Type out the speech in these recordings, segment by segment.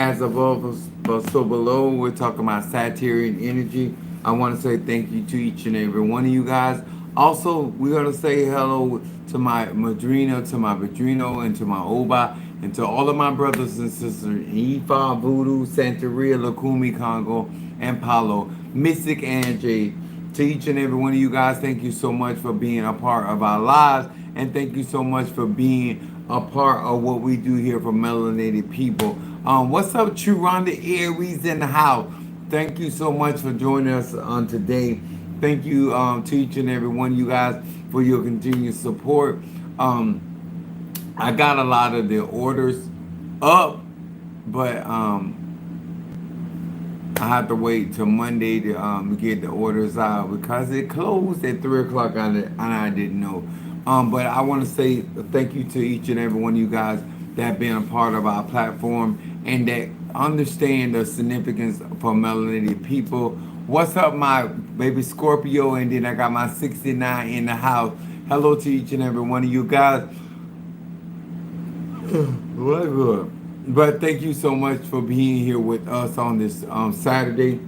As above, so below, we're talking about Sagittarian energy. I want to say thank you to each and every one of you guys. Also, we're going to say hello to my Madrina, to my Padrino, and to my Oba, and to all of my brothers and sisters in Ifa, Voodoo, Santeria, Lakumi, Congo, and Palo, Mystic, and Jay. To each and every one of you guys, thank you so much for being a part of our lives, and thank you so much for being a part of what we do here for melanated people. What's up, True Rhonda Aries in the house? Thank you so much for joining us on today. Thank you to each and every one of you guys for your continued support. Um, I got a lot of the orders up, but I have to wait till Monday to get the orders out because it closed at 3 o'clock and I didn't know. But I want to say thank you to each and every one of you guys that have been a part of our platform and that understand the significance for melanated people. What's up, my baby Scorpio? And then I got my 69 in the house. Hello to each and every one of you guys. What good. But thank you so much for being here with us on this Saturday.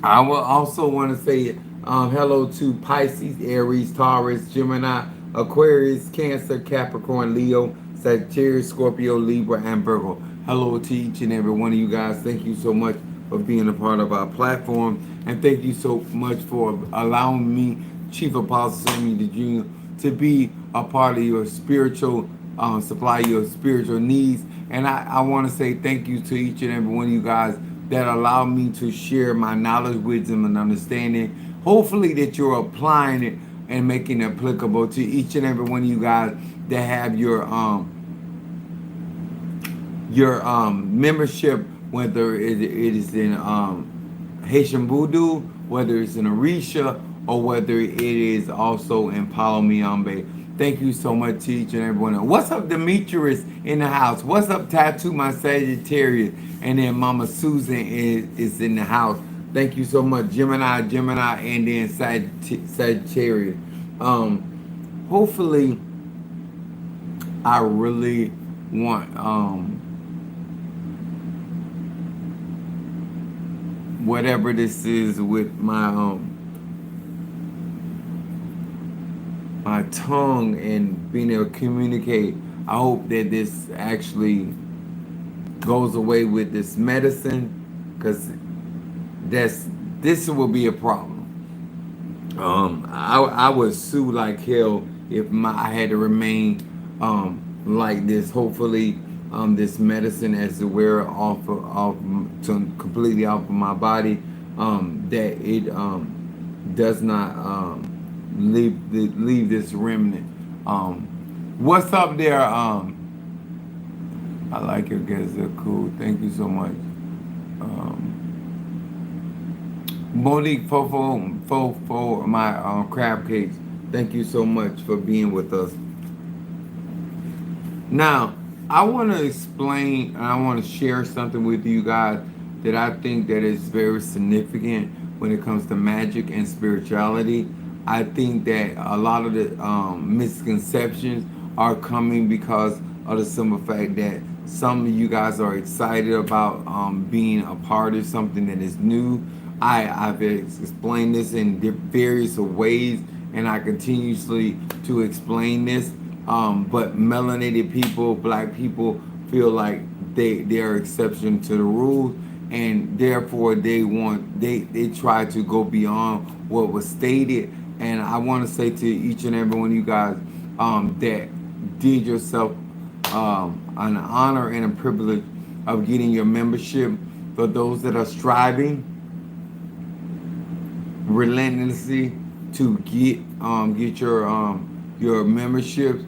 I will also want to say hello to Pisces, Aries, Taurus, Gemini, Aquarius, Cancer, Capricorn, Leo, Sagittarius, Scorpio, Libra, and Virgo. Hello to each and every one of you guys. Thank you so much for being a part of our platform. And thank you so much for allowing me, Chief Apostle Sammy Jr., to be a part of your spiritual, supply your spiritual needs. And I want to say thank you to each and every one of you guys that allow me to share my knowledge, wisdom, and understanding. Hopefully that you're applying it and making it applicable to each and every one of you guys that have your membership, whether it is in Haitian Voodoo, whether it's in Orisha, or whether it is also in Palo Miambe. Thank you so much to each and everyone. What's up, Demetrius in the house? What's up, Tattoo, my Sagittarius? And then Mama Susan is in the house. Thank you so much, Gemini, and then Sagittarius. Hopefully, I really want whatever this is with my tongue and being able to communicate. I hope that this actually goes away with this medicine, because this will be a problem. I would sue like hell if I had to remain like this. Hopefully, this medicine as to wear off to completely off of my body, that it does not leave this remnant. What's up there? I like your guys. They're cool. Thank you so much. Monique for my crab cakes. Thank you so much for being with us. Now, I want to explain and I want to share something with you guys that I think that is very significant when it comes to magic and spirituality. I think that a lot of the misconceptions are coming because of the simple fact that some of you guys are excited about being a part of something that is new. I've explained this in various ways, and I continuously to explain this. But melanated people, black people, feel like they are exception to the rules, and therefore they try to go beyond what was stated. And I want to say to each and every one of you guys that did yourself an honor and a privilege of getting your membership. For those that are striving relentlessly to get your memberships,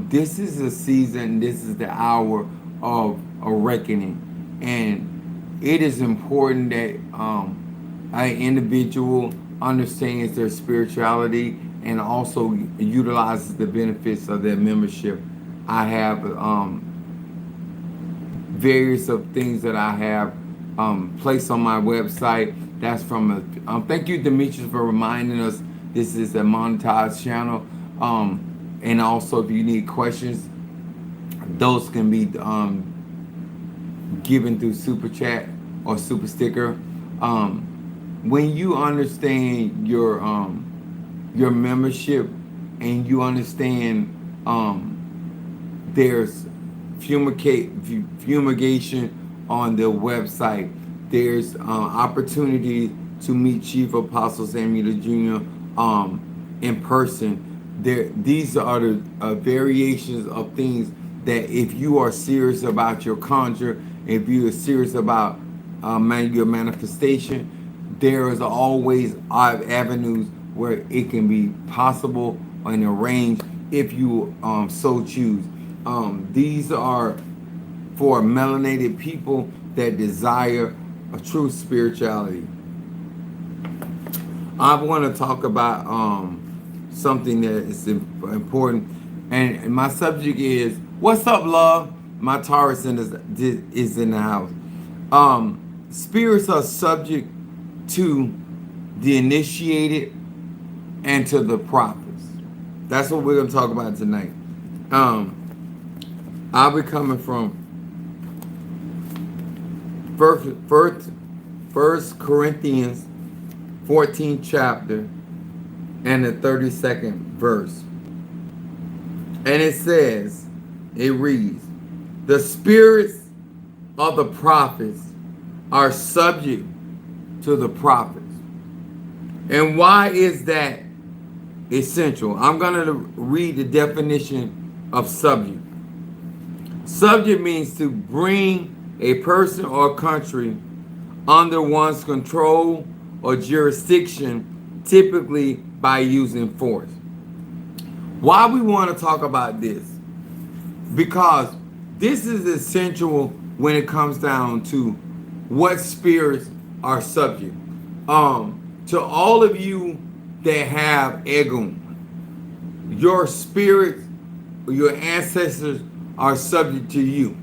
this is a season, this is the hour of a reckoning, and it is important that an individual understands their spirituality and also utilizes the benefits of their membership. I have various of things that I have placed on my website. That's from thank you, Demetrius, for reminding us this is a monetized channel. And also, if you need questions, those can be given through super chat or super sticker. When you understand your membership and you understand there's fumigation on the website, there's opportunity to meet Chief Apostle Samuel Jr. In person. These are the variations of things that if you are serious about your conjure, if you are serious about your manifestation, there is always avenues where it can be possible and arranged if you so choose. These are for melanated people that desire a true spirituality. I want to talk about something that is important, and my subject is what's up, love. My Taurus is in the house. Spirits are subject to the initiated and to the prophets. That's what we're going to talk about tonight. I'll be coming from First Corinthians 14th chapter and the 32nd verse. And it reads, the spirits of the prophets are subject to the prophets. And why is that essential? I'm going to read the definition of subject. Subject means to bring a person or country under one's control or jurisdiction, typically by using force. Why we want to talk about this? Because this is essential when it comes down to what spirits are subject. To all of you that have Egun, your spirits, your ancestors are subject to you.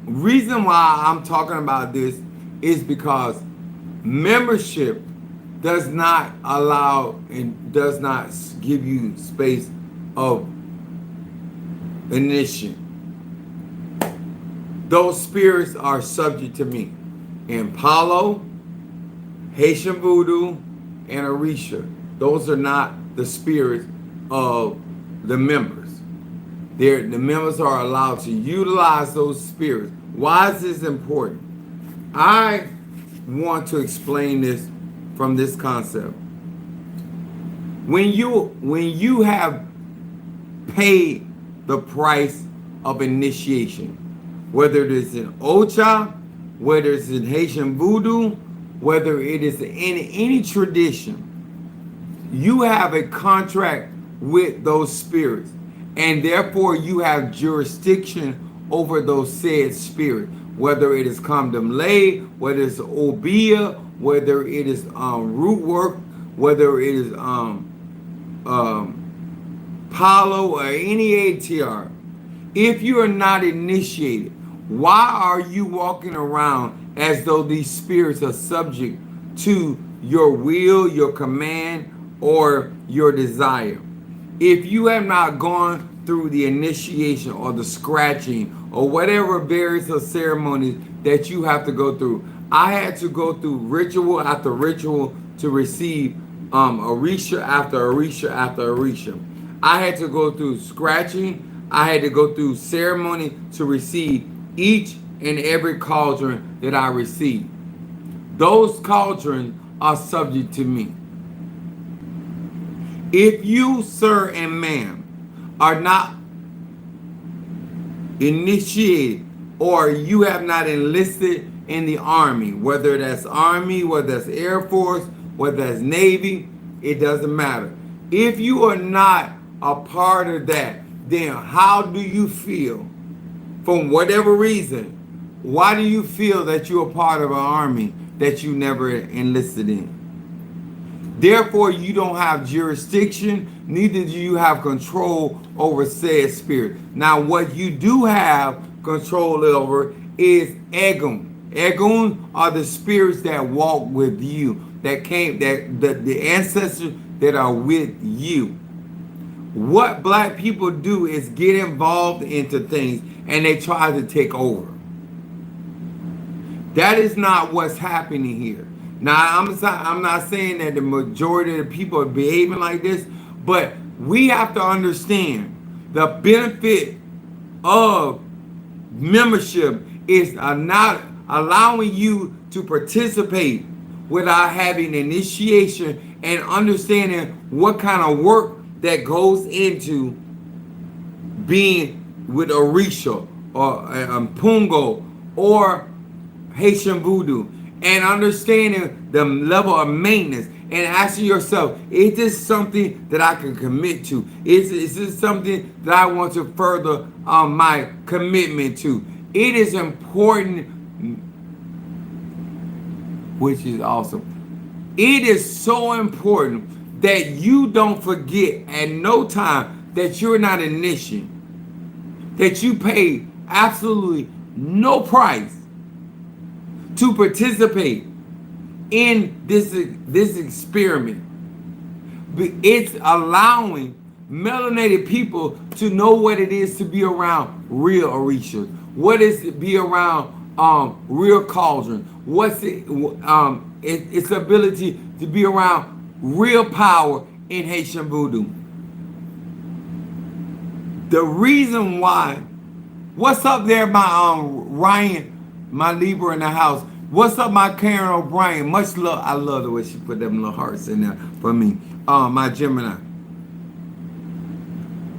Reason why I'm talking about this is because membership does not allow and does not give you space of initiation. Those spirits are subject to me. In Palo, Haitian Voodoo, and Orisha, those are not the spirits of the members. The members are allowed to utilize those spirits. Why is this important? I want to explain this from this concept. When you have paid the price of initiation, whether it is in Ocha, whether it's in Haitian Voodoo, whether it is in any tradition, you have a contract with those spirits, and therefore you have jurisdiction over those said spirits, whether it is Kamdamle, whether it's Obia, whether it is root work, whether it is Palo or any ATR. If you are not initiated, why are you walking around as though these spirits are subject to your will, your command, or your desire? If you have not gone through the initiation or the scratching or whatever various ceremonies that you have to go through, I had to go through ritual after ritual to receive Orisha after Orisha after Orisha. I had to go through scratching. I had to go through ceremony to receive each and every cauldron that I received. Those cauldrons are subject to me. If you, sir and ma'am, are not initiated or you have not enlisted in the Army, whether that's Army, whether that's Air Force, whether that's Navy, it doesn't matter. If you are not a part of that, then how do you feel? From whatever reason, why do you feel that you're a part of an army that you never enlisted in? Therefore, you don't have jurisdiction, neither do you have control over said spirit. Now, what you do have control over is Egun. Egun are the spirits that walk with you, that the ancestors that are with you. what black people do is get involved into things and they try to take over. That is not what's happening here. Now, I'm not saying that the majority of the people are behaving like this, but we have to understand the benefit of membership is not allowing you to participate without having initiation and understanding what kind of work that goes into being with Orisha or Pungo or Haitian Voodoo, and understanding the level of maintenance and asking yourself, is this something that I can commit to? Is this something that I want to further my commitment to? It is important, which is awesome. It is so important that you don't forget at no time that you're not an initiate, that you pay absolutely no price to participate in this experiment. It's allowing melanated people to know what it is to be around real Orishas, what is to be around real cauldron, what's its ability to be around real power in Haitian Voodoo. The reason why, what's up there, my Ryan, my Libra in the house. What's up, my Karen O'Brien? Much love. I love the way she put them little hearts in there for me. My Gemini.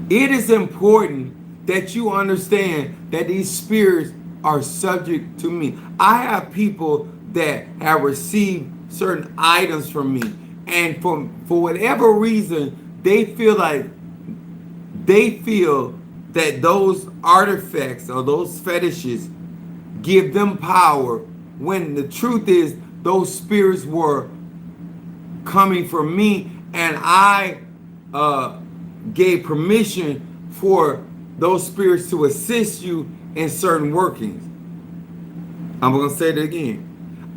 It is important that you understand that these spirits are subject to me. I have people that have received certain items from me, and for whatever reason, they feel that those artifacts or those fetishes give them power, when the truth is those spirits were coming from me, and I gave permission for those spirits to assist you in certain workings. I'm going to say it again.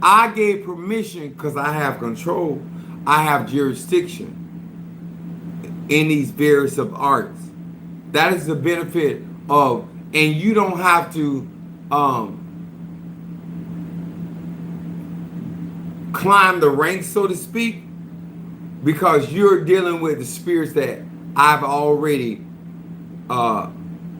I gave permission because I have control. I have jurisdiction in these various of arts. That is the benefit of, and you don't have to climb the ranks, so to speak, because you're dealing with the spirits that I've already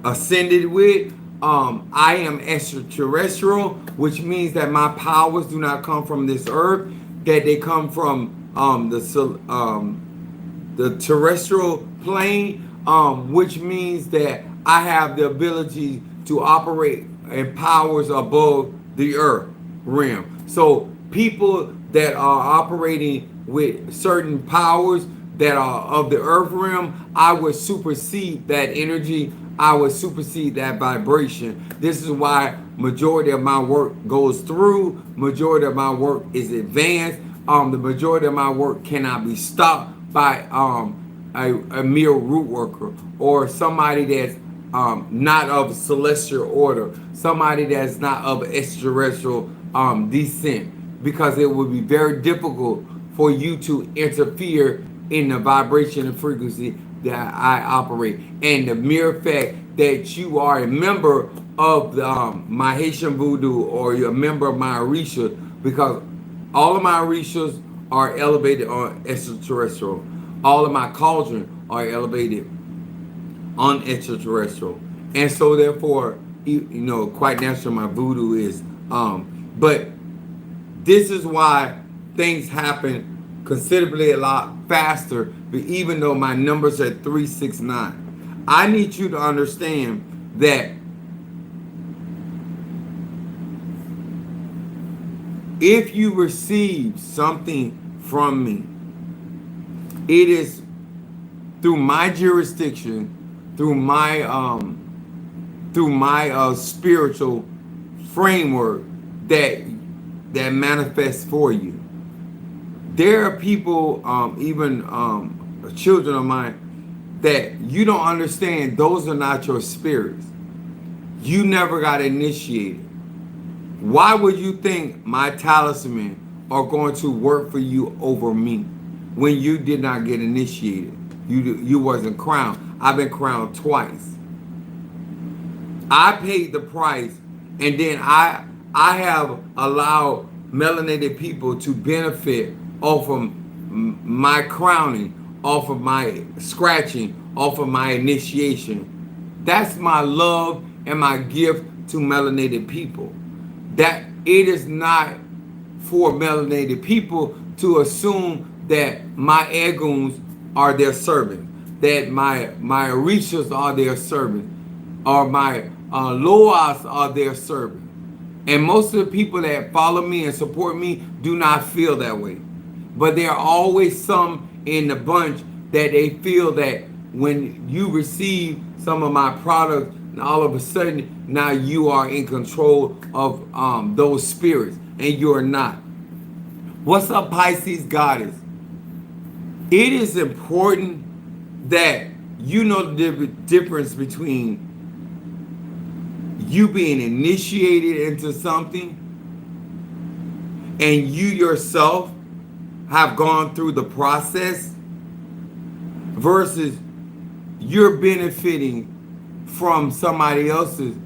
ascended with. I am extraterrestrial, which means that my powers do not come from this earth, that they come from the terrestrial plane, which means that I have the ability to operate in powers above the earth realm. So people that are operating with certain powers that are of the earth realm, I would supersede that energy. I would supersede that vibration. This is why majority of my work goes through. Majority of my work is advanced. The majority of my work cannot be stopped by a mere root worker or somebody that's not of celestial order, somebody that's not of extraterrestrial descent, because it would be very difficult for you to interfere in the vibration and frequency that I operate. And the mere fact that you are a member of the, my Haitian Voodoo, or you're a member of my Orisha, because all of my Orishas are elevated on extraterrestrial. All of my cauldron are elevated on extraterrestrial. And so therefore, quite natural my voodoo is. But this is why things happen considerably a lot faster, but even though my numbers are 369. I need you to understand that if you receive something from me, it is through my jurisdiction, through my spiritual framework that manifests for you. There are people, even children of mine, that you don't understand. Those are not your spirits. You never got initiated. Why would you think my talisman are going to work for you over me when you did not get initiated? You wasn't crowned. I've been crowned twice. I paid the price, and then I have allowed melanated people to benefit off of my crowning, off of my scratching, off of my initiation. That's my love and my gift to melanated people. That it is not for melanated people to assume that my egoons are their servants, that my orishas are their servants, or my loas are their servants. And most of the people that follow me and support me do not feel that way. But there are always some in the bunch that they feel that when you receive some of my products, all of a sudden now you are in control of those spirits, and you are not. What's up, Pisces goddess? It is important that you know the difference between you being initiated into something and you yourself have gone through the process versus you're benefiting from somebody else's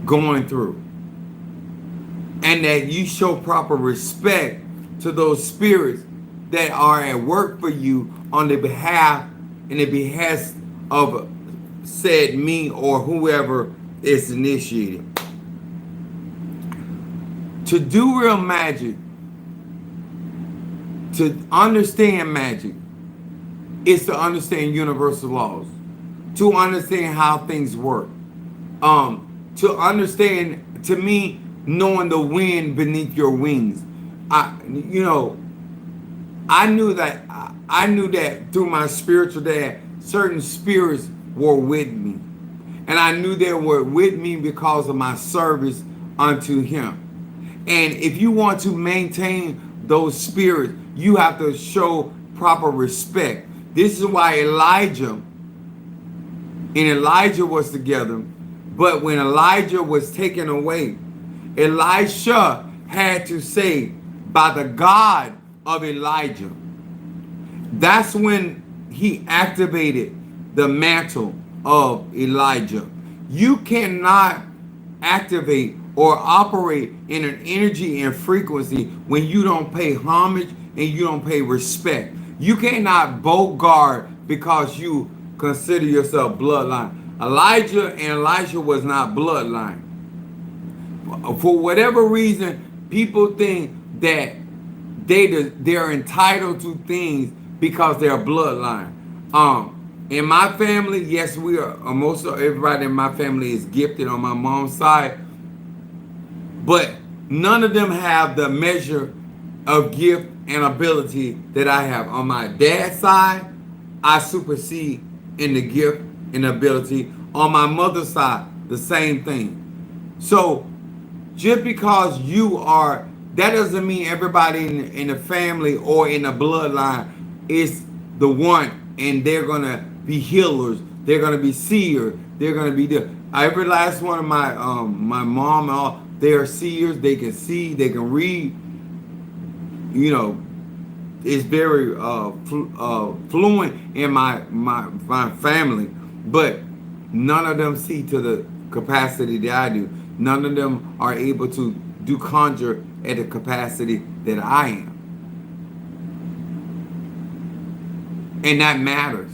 going through. And that you show proper respect to those spirits that are at work for you on the behalf and the behest of said me or whoever is initiated. To do real magic, to understand magic, is to understand universal laws, to understand how things work, to understand, to me, knowing the wind beneath your wings. I knew that through my spiritual dad, certain spirits were with me. And I knew they were with me because of my service unto him. And if you want to maintain those spirits, you have to show proper respect. This is why Elijah and Elijah was together. But when Elijah was taken away, Elisha had to say, by the God of Elijah. That's when he activated the mantle of Elijah. You cannot activate or operate in an energy and frequency when you don't pay homage and you don't pay respect. You cannot bogart because you consider yourself bloodline. Elijah and Elisha was not bloodline. For whatever reason, people think that they're entitled to things because they're bloodline. In my family, yes, we are. Most of everybody in my family is gifted on my mom's side, but none of them have the measure of gift and ability that I have. On my dad's side, I supersede in the gift and ability. On my mother's side, the same thing. So just because you are, that doesn't mean everybody in the family or in the bloodline is the one, and they're gonna be healers. They're gonna be seers. They're gonna be the every last one of my my mom and all. They are seers. They can see. They can read. You know, it's very fluent in my family, but none of them see to the capacity that I do. None of them are able to do conjure at the capacity that I am. And that matters.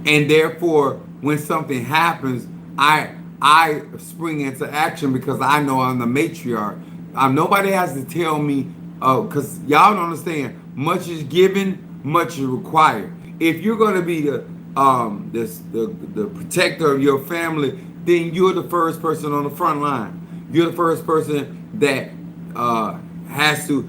And therefore, when something happens, I spring into action because I know I'm the matriarch. Nobody has to tell me, because y'all don't understand, much is given, much is required. If you're going to be the protector of your family, then you're the first person on the front line. You're the first person that has to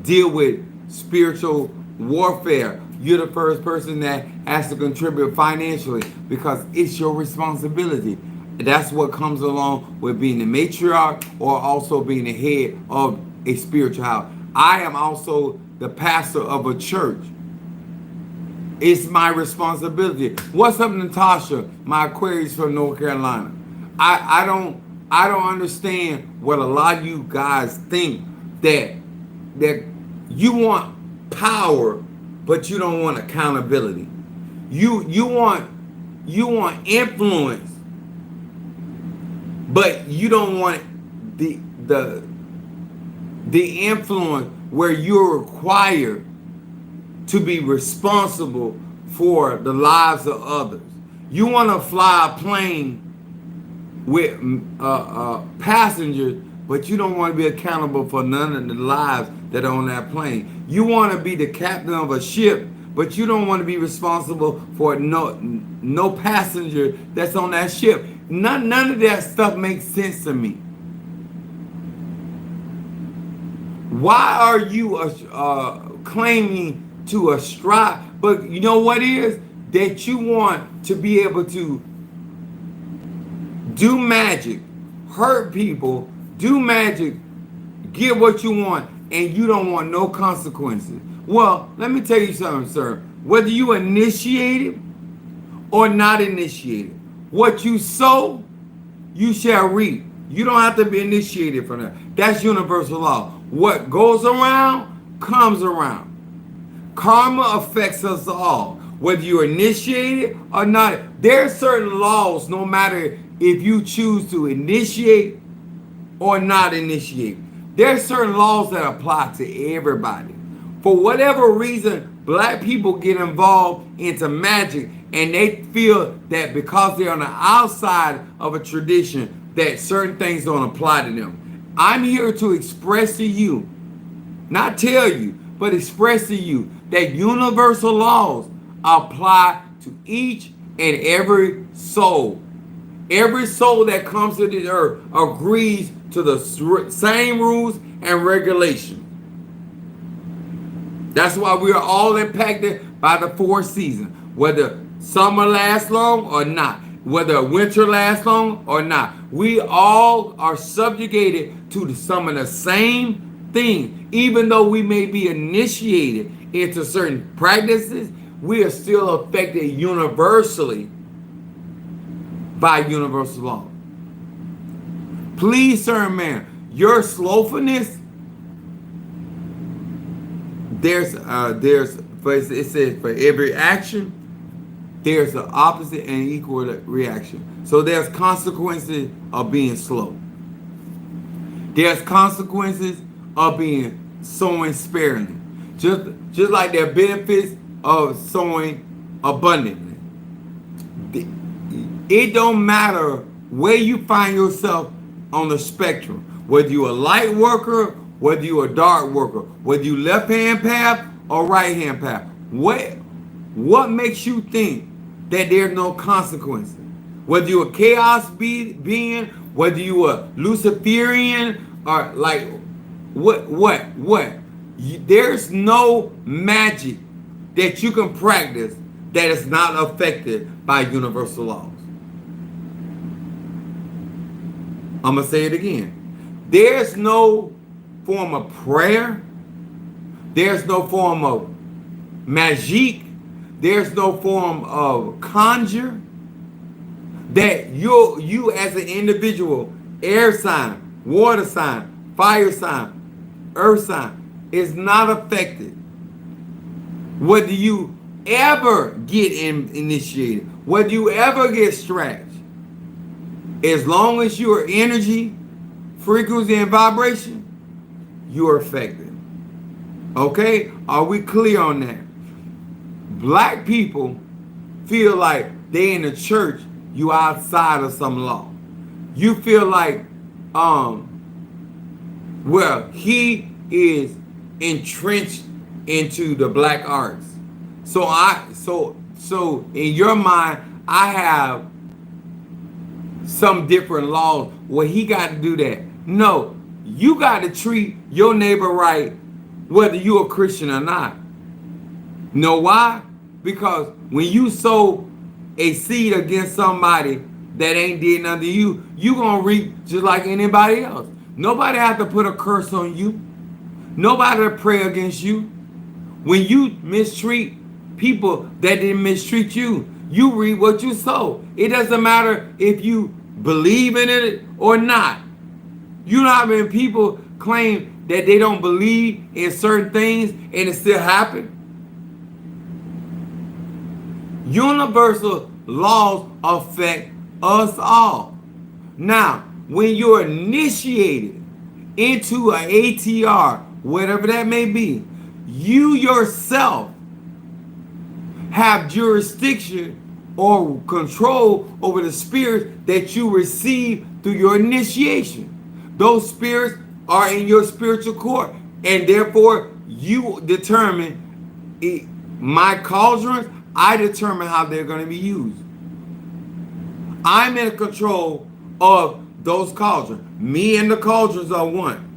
deal with spiritual warfare. You're the first person that has to contribute financially because it's your responsibility. That's what comes along with being the matriarch or also being the head of a spiritual house. I am also the pastor of a church. It's my responsibility. What's up, Natasha? My Aquarius from North Carolina. I don't understand what a lot of you guys think that you want power but you don't want accountability. You want influence, but you don't want the the the influence where you're required to be responsible for the lives of others. You want to fly a plane with passengers, but you don't want to be accountable for none of the lives that are on that plane. You want to be the captain of a ship, but you don't want to be responsible for no passenger that's on that ship. None of that stuff makes sense to me. Why are you claiming to strive? But you know what is? That you want to be able to do magic, hurt people, do magic, get what you want, and you don't want no consequences. Well, let me tell you something, sir. Whether you initiate it or not initiate it, what you sow, you shall reap. You don't have to be initiated for that. That's universal law. What goes around comes around. Karma affects us all, whether you initiate it or not. There are certain laws, no matter if you choose to initiate or not initiate. There are certain laws that apply to everybody. For whatever reason, black people get involved into magic, and they feel that because they're on the outside of a tradition, that certain things don't apply to them. I'm here to express to you, not tell you, but express to you that universal laws apply to each and every soul. Every soul that comes to this earth agrees to the same rules and regulations. That's why we are all impacted by the 4 seasons, whether summer lasts long or not, whether winter lasts long or not. We all are subjugated to some of the same things. Even though we may be initiated into certain practices, we are still affected universally by universal law. Please, sir and ma'am, your slothfulness, it says for every action, there's an opposite and equal reaction. So there's consequences of being slow. There's consequences of being sowing sparingly. Just like there are benefits of sowing abundantly. It don't matter where you find yourself on the spectrum, whether you're a light worker, whether you're a dark worker, whether you left-hand path or right-hand path. What makes you think that there's no consequences? Whether you're a chaos being, whether you're a Luciferian, or like what? There's no magic that you can practice that is not affected by universal laws. I'm going to say it again. There's no form of prayer. There's no form of magic. There's no form of conjure that you as an individual, air sign, water sign, fire sign, earth sign, is not affected. Whether you ever get initiated, whether you ever get stretched, as long as you are energy, frequency, and vibration, you are affected. Okay? Are we clear on that? Black people feel like they in the church, you outside of some law. You feel like, well, he is entrenched into the black arts. So in your mind, I have some different laws where he got to do that. No, you got to treat your neighbor right, whether you're a Christian or not. Know why? Because when you sow a seed against somebody that ain't did nothing to you, you gonna reap just like anybody else. Nobody have to put a curse on you. Nobody to pray against you. When you mistreat people that didn't mistreat you, you reap what you sow. It doesn't matter if you believe in it or not. You know how many people claim that they don't believe in certain things and it still happen? Universal laws affect us all. Now, when you're initiated into an ATR, whatever that may be, you yourself have jurisdiction or control over the spirits that you receive through your initiation. Those spirits are in your spiritual court, and therefore you determine my cauldrons. I determine how they're going to be used. I'm in control of those cauldrons. Me and the cauldrons are one.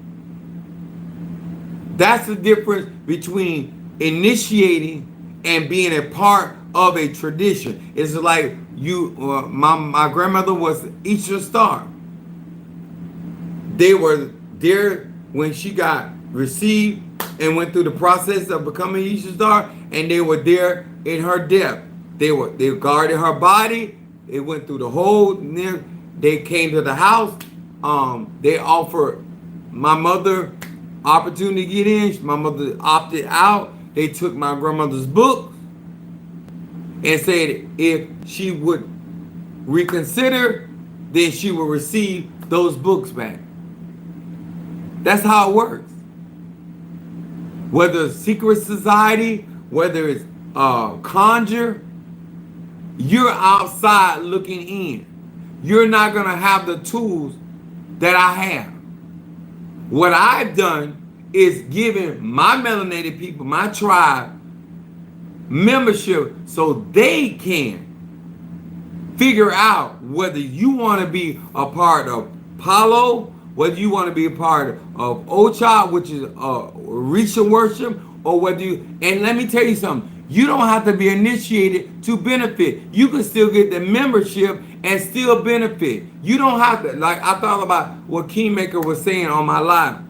That's the difference between initiating and being a part of a tradition. It's like my grandmother was Easter Star. They were there when she got received and went through the process of becoming Easter Star, and they were there in her death. They guarded her body. It went through the whole. They came to the house. They offered my mother opportunity to get in. My mother opted out. They took my grandmother's book and said if she would reconsider, then she would receive those books back. That's how it works. Whether it's secret society, whether it's conjure, you're outside looking in. You're not going to have the tools that I have. What I've done is given my melanated people, my tribe, membership so they can figure out whether you want to be a part of Palo, whether you want to be a part of Ocha, which is Orisha worship, or whether you, and let me tell you something, you don't have to be initiated to benefit. You can still get the membership and still benefit. You don't have to, like I thought about what Kingmaker was saying on my live.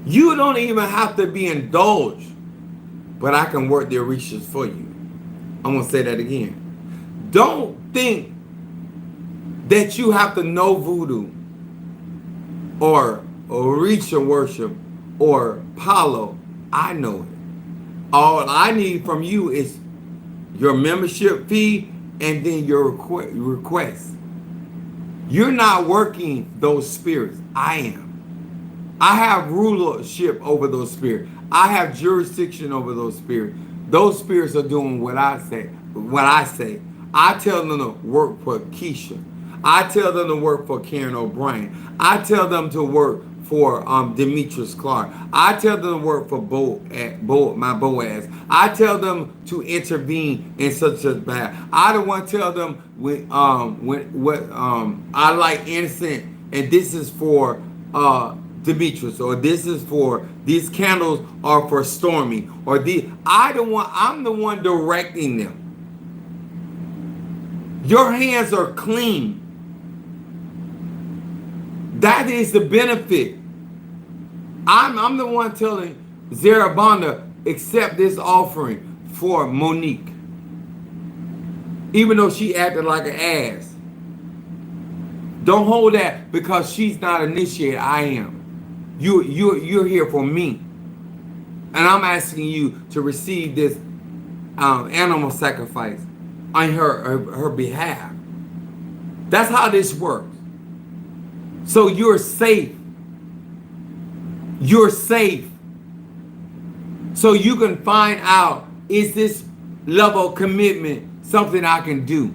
You don't even have to be indulged, but I can work the Orishas for you. I'm going to say that again. Don't think that you have to know voodoo or Orisha worship or Palo. I know it. All I need from you is your membership fee and then your request. You're not working those spirits. I am. I have rulership over those spirits. I have jurisdiction over those spirits. Those spirits are doing what I say. I tell them to work for Keisha. I tell them to work for Karen O'Brien. I tell them to work for Demetrius Clark. I tell them to work for my Boaz. I tell them to intervene in such a bad. I don't want to tell them when I like innocent and this is for Demetrius, or this is for, these candles are for Stormy, or I'm the one directing them. Your hands are clean. That is the benefit. I'm the one telling Zarabanda, accept this offering for Monique. Even though she acted like an ass. Don't hold that because she's not initiated. I am. You're here for me. And I'm asking you to receive this animal sacrifice on her behalf. That's how this works. So you're safe. You're safe. So you can find out, is this level of commitment something I can do?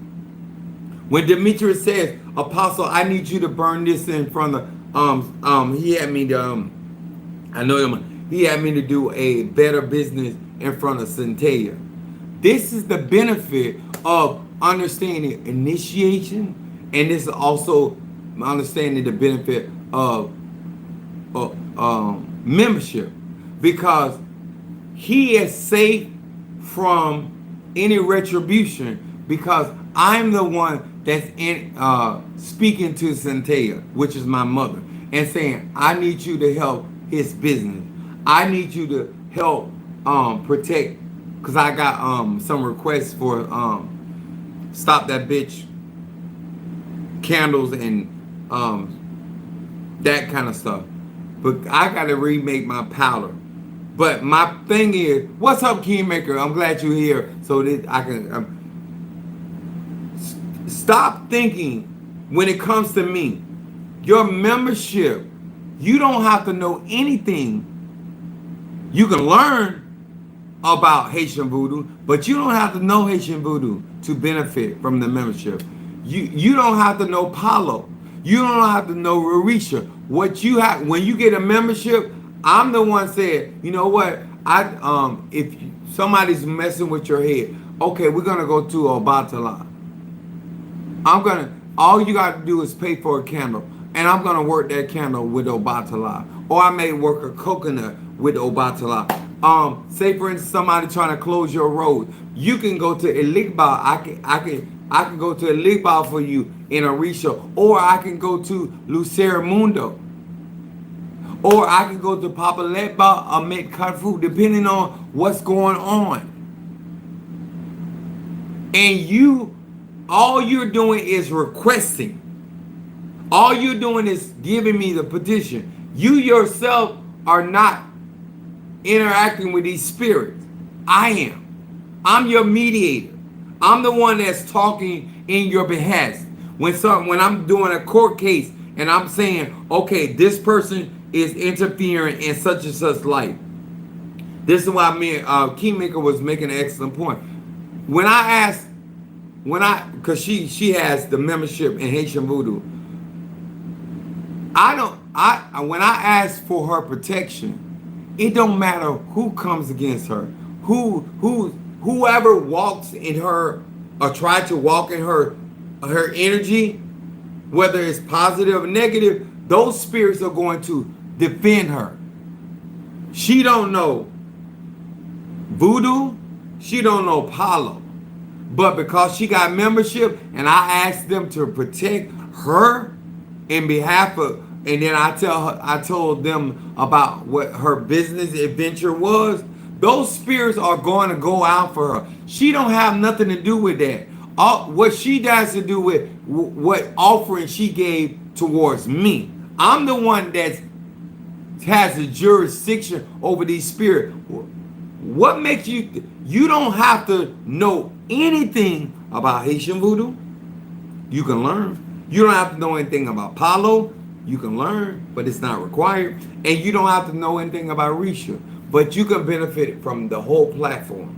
When Demetrius says, Apostle, I need you to burn this in front of, he had me to, he had me to do a better business in front of Centella. This is the benefit of understanding initiation, and this is also understanding the benefit of membership, because he is safe from any retribution, because I'm the one that's in speaking to Centella, which is my mother, and saying, I need you to help his business. I need you to help protect, because I got some requests for stop that bitch candles and that kind of stuff. But I got to remake my powder. But my thing is, what's up, Kingmaker? I'm glad you're here, so that I can stop thinking. When it comes to me, your membership, you don't have to know anything. You can learn about Haitian Voodoo, but you don't have to know Haitian Voodoo to benefit from the membership. You don't have to know Palo. You don't have to know Orisha. What you have when you get a membership, I'm the one said, you know what? If somebody's messing with your head, okay, we're gonna go to Obatala. All you got to do is pay for a candle, and I'm gonna work that candle with Obatala, or I may work a coconut with Obatala. Say for instance, somebody trying to close your road, you can go to Eligba. I can go to Eligba for you in Orisha, or I can go to Lucerimundo, or I can go to Papaleba or Met Kutfu, depending on what's going on. And all you're doing is requesting. All you're doing is giving me the petition. You yourself are not interacting with these spirits. I am. I'm your mediator. I'm the one that's talking in your behest. When I'm doing a court case and I'm saying, okay, this person is interfering in such and such life. This is why Kingmaker was making an excellent point. Because she has the membership in Haitian Voodoo. When I ask for her protection, it don't matter who comes against her, whoever walks in her or try to walk in her energy, whether it's positive or negative, those spirits are going to defend her. She don't know Voodoo, she don't know Palo. But because she got membership and I asked them to protect her in behalf of, and then I told them about what her business adventure was, those spirits are going to go out for her. She don't have nothing to do with that. What she has to do with what offering she gave towards me. I'm the one that has the jurisdiction over these spirits. What makes you don't have to know anything about Haitian Voodoo. You can learn. You don't have to know anything about Palo. You can learn, but it's not required. And you don't have to know anything about Orisha, but you can benefit from the whole platform.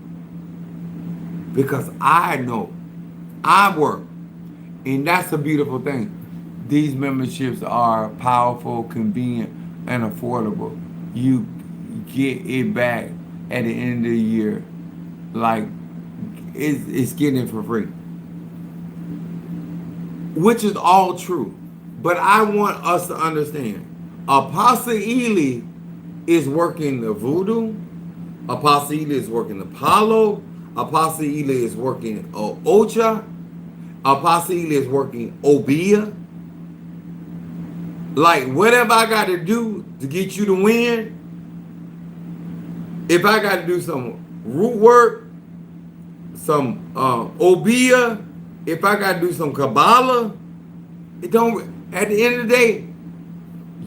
Because I know, I work, and that's the beautiful thing. These memberships are powerful, convenient, and affordable. You get it back at the end of the year, like it's getting it for free, which is all true. But I want us to understand, Apostle Ely is working the Voodoo, Apostle Ely is working the Palo, Apostle Ely is working Ocha, Apostle Ely is working Obia. Like, whatever I got to do to get you to win, if I got to do some root work, some Obia, if I got to do some Kabbalah, it don't, at the end of the day,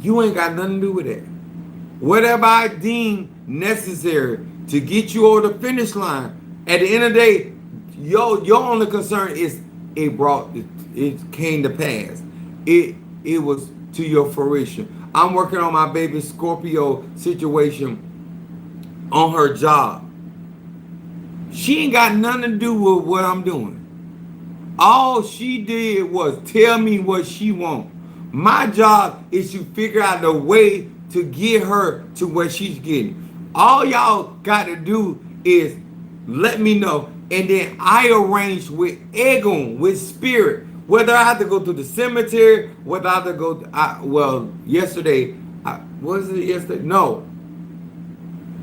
you ain't got nothing to do with that. Whatever I deem necessary to get you over the finish line, at the end of the day, your only concern is it came to pass. It was to your fruition. I'm working on my baby Scorpio situation on her job. She ain't got nothing to do with what I'm doing. All she did was tell me what she wants. My job is to figure out the way to get her to where she's getting. All y'all got to do is let me know, and then I arrange with Egon, with spirit, whether I have to go to the cemetery, whether I have to go yesterday, was it yesterday? No.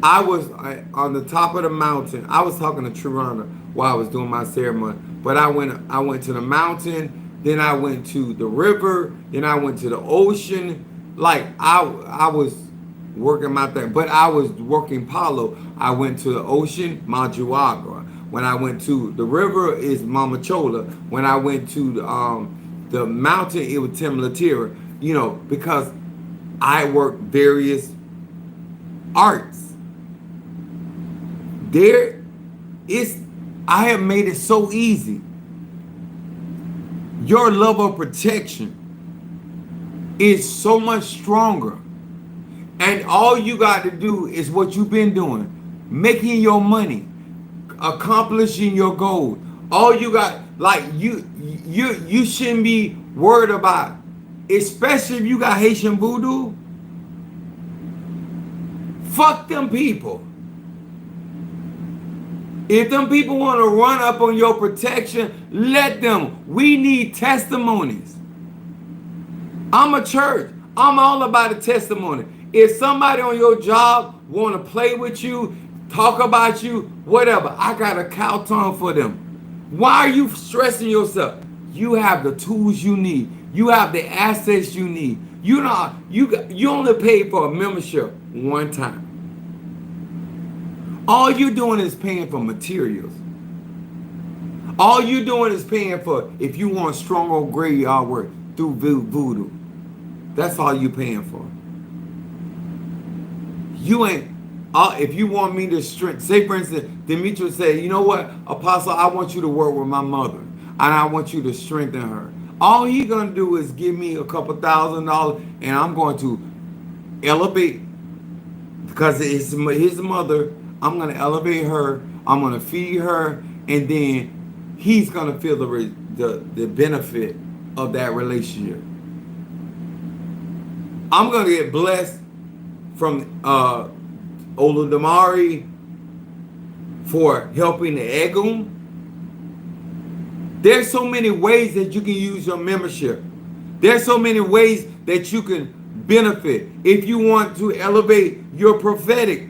I was on the top of the mountain. I was talking to Trurana while I was doing my ceremony. But I went to the mountain, then I went to the river, then I went to the ocean. Like I was working my thing, but I was working Palo. I went to the ocean, Mount Juagra. When I went to the river, is Mama Chola. When I went to the mountain, it was Timlatira. Because I work various arts. There is, I have made it so easy. Your level of protection is so much stronger. And all you got to do is what you've been doing, making your money, accomplishing your goals. All you got, like you shouldn't be worried about, especially if you got Haitian voodoo. Fuck them people. If them people want to run up on your protection, let them. We need testimonies. I'm a church. I'm all about a testimony. If somebody on your job want to play with you, talk about you, whatever, I got a cow tongue for them. Why are you stressing yourself? You have the tools you need. You have the assets you need. You only pay for a membership one time. All you're doing is paying for materials. All you're doing is paying for, if you want strong old graveyard work through voodoo. That's all you're paying for. You ain't, if you want me to strengthen, say for instance, Demetrius said, you know what, Apostle, I want you to work with my mother and I want you to strengthen her. All he gonna do is give me a couple $1,000 and I'm going to elevate, because it's his mother, I'm gonna elevate her, I'm gonna feed her, and then he's gonna feel the benefit of that relationship. I'm gonna get blessed from Oludamari for helping the Egum. There's so many ways that you can use your membership. There's so many ways that you can benefit. If you want to elevate your prophetic,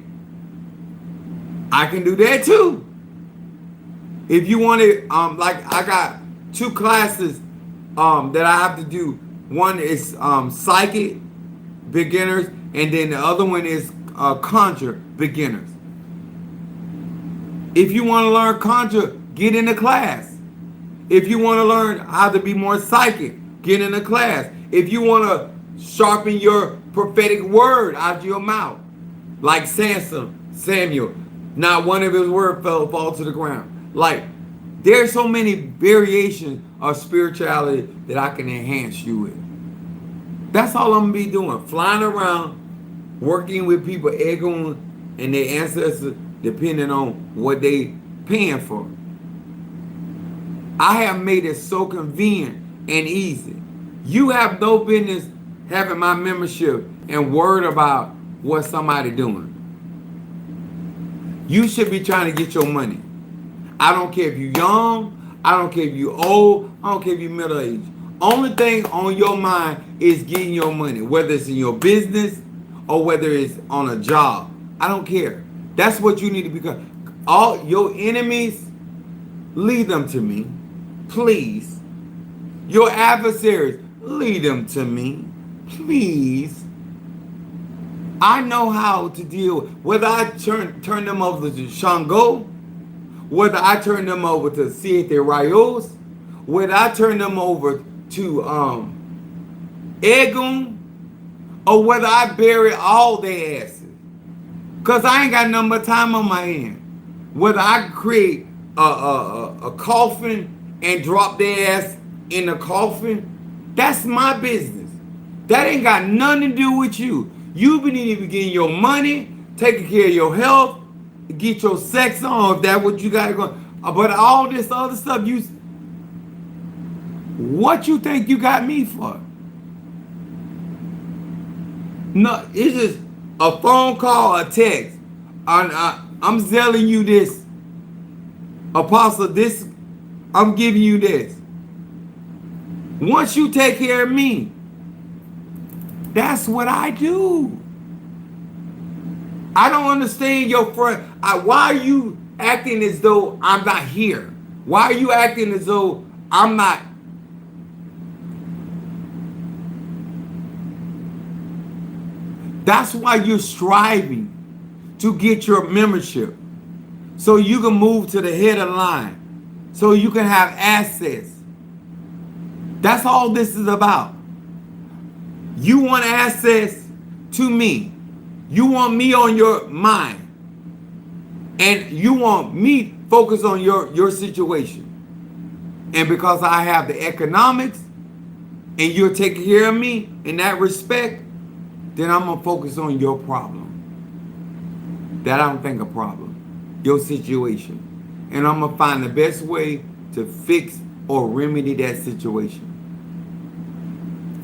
I can do that too. If you want to, like I got 2 classes that I have to do. One is psychic beginners, and then the other one is conjure beginners. If you want to learn conjure, get in the class. If you want to learn how to be more psychic, get in the class. If you want to sharpen your prophetic word out of your mouth, like Samuel, not one of his words fall to the ground. Like, there's so many variations of spirituality that I can enhance you with. That's all I'm gonna be doing. Flying around, working with people, Egon and their ancestors, depending on what they paying for. I have made it so convenient and easy. You have no business having my membership and worried about what somebody doing. You should be trying to get your money. I don't care if you're young, I don't care if you're old, I don't care if you're middle-aged. Only thing on your mind is getting your money, whether it's in your business or whether it's on a job. I don't care. That's what you need to become. All your enemies, lead them to me, please. Your adversaries, lead them to me, please. I know how to deal, whether I turn them over to Shango, whether I turn them over to Siete Rayos, whether I turn them over to Egun, or whether I bury all their asses. Because I ain't got nothing but time on my hand. Whether I create a coffin and drop their ass in the coffin, that's my business. That ain't got nothing to do with you. You need to be getting your money, taking care of your health, get your sex on if that's what you got to go. But all this other stuff, what you think you got me for? No, it's just a phone call, a text. I'm telling you this, Apostle, this, I'm giving you this. Once you take care of me, that's what I do. I don't understand your friend. Why are you acting as though I'm not here? Why are you acting as though I'm not? That's why you're striving to get your membership, so you can move to the head of the line, so you can have access. That's all this is about. You want access to me. You want me on your mind. And you want me focus on your situation. And because I have the economics and you're taking care of me in that respect, then I'm going to focus on your problem. That I don't think a problem. Your situation. And I'm going to find the best way to fix or remedy that situation.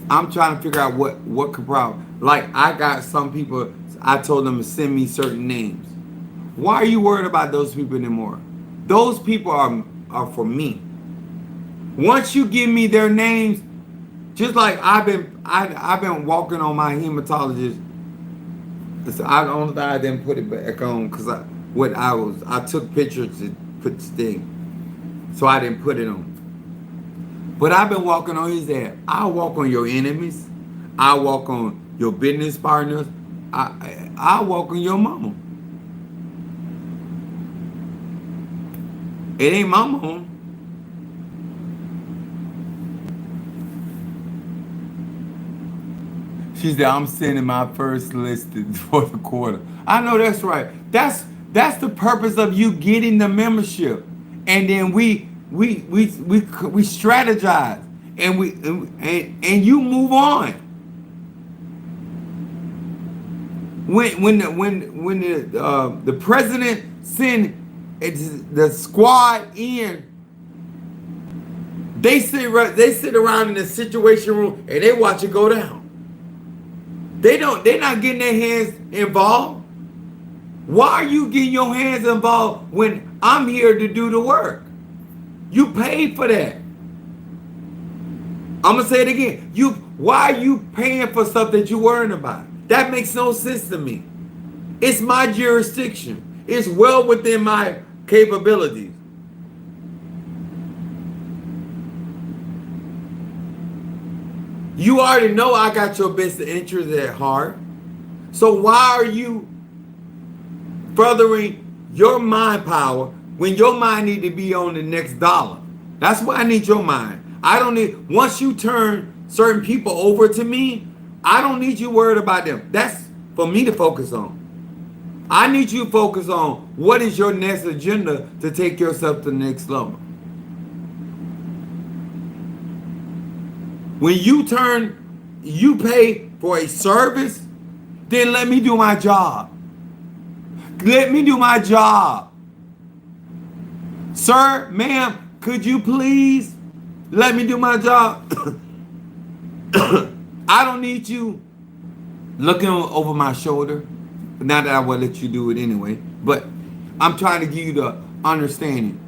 I'm trying to figure out what could problem. Like I got some people, I told them to send me certain names. Why are you worried about those people anymore? Those people are for me. Once you give me their names, just like I've been walking on my hematologist. I don't think I didn't put it back on because I took pictures to put the thing, so I didn't put it on. But I've been walking on his ass. I walk on your enemies. I walk on your business partners. I walk on your mama. It ain't my mama. She said, I'm sending my first list for the quarter. I know that's right. That's the purpose of you getting the membership. And then we strategize and you move on. When the president send the squad in, they sit around in the situation room and they watch it go down. They're not getting their hands involved. Why are you getting your hands involved when I'm here to do the work? You paid for that. I'm gonna say it again. Why are you paying for stuff that you worrying about? That makes no sense to me. It's my jurisdiction. It's well within my capabilities. You already know I got your best interest at heart. So why are you furthering your mind power when your mind need to be on the next dollar? That's why I need your mind. I don't need, once you turn certain people over to me, I don't need you worried about them. That's for me to focus on. I need you to focus on what is your next agenda to take yourself to the next level. When you pay for a service, then let me do my job. Let me do my job. Sir, ma'am, could you please let me do my job? I don't need you looking over my shoulder. Not that I will let you do it anyway, but I'm trying to give you the understanding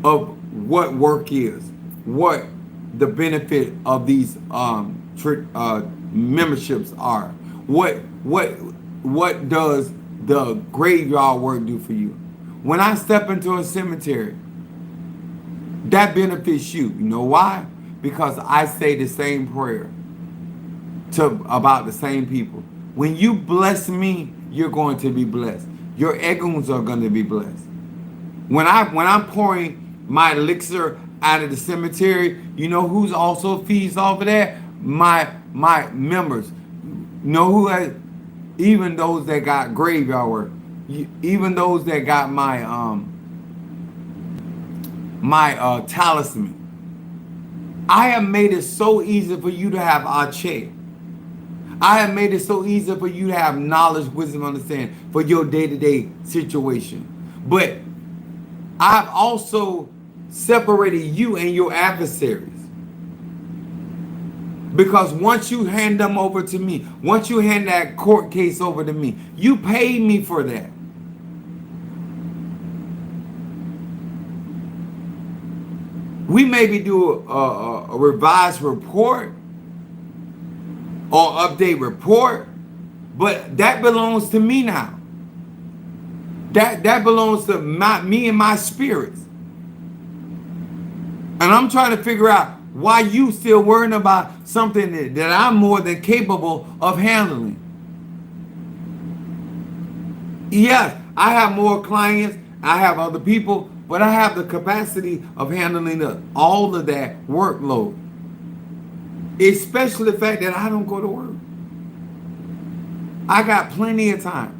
of what work is, what the benefit of these memberships are. What does the graveyard work do for you? When I step into a cemetery, that benefits you. You know why? Because I say the same prayer about the same people. When you bless me, you're going to be blessed. Your echoes are going to be blessed. When I'm pouring my elixir out of the cemetery, you know who's also feeds off of that? My members. You know who has, even those that got graveyard work, even those that got my talisman. I have made it so easy for you to have Ache. I have made it so easy for you to have knowledge, wisdom, understanding for your day-to-day situation. But I've also separated you and your adversaries. Because once you hand them over to me, once you hand that court case over to me, you paid me for that. We maybe do a revised report or update report, but that belongs to me now. That belongs to me and my spirits. And I'm trying to figure out why you still worrying about something that I'm more than capable of handling. Yes, I have more clients, I have other people, but I have the capacity of handling all of that workload. Especially the fact that I don't go to work. I got plenty of time.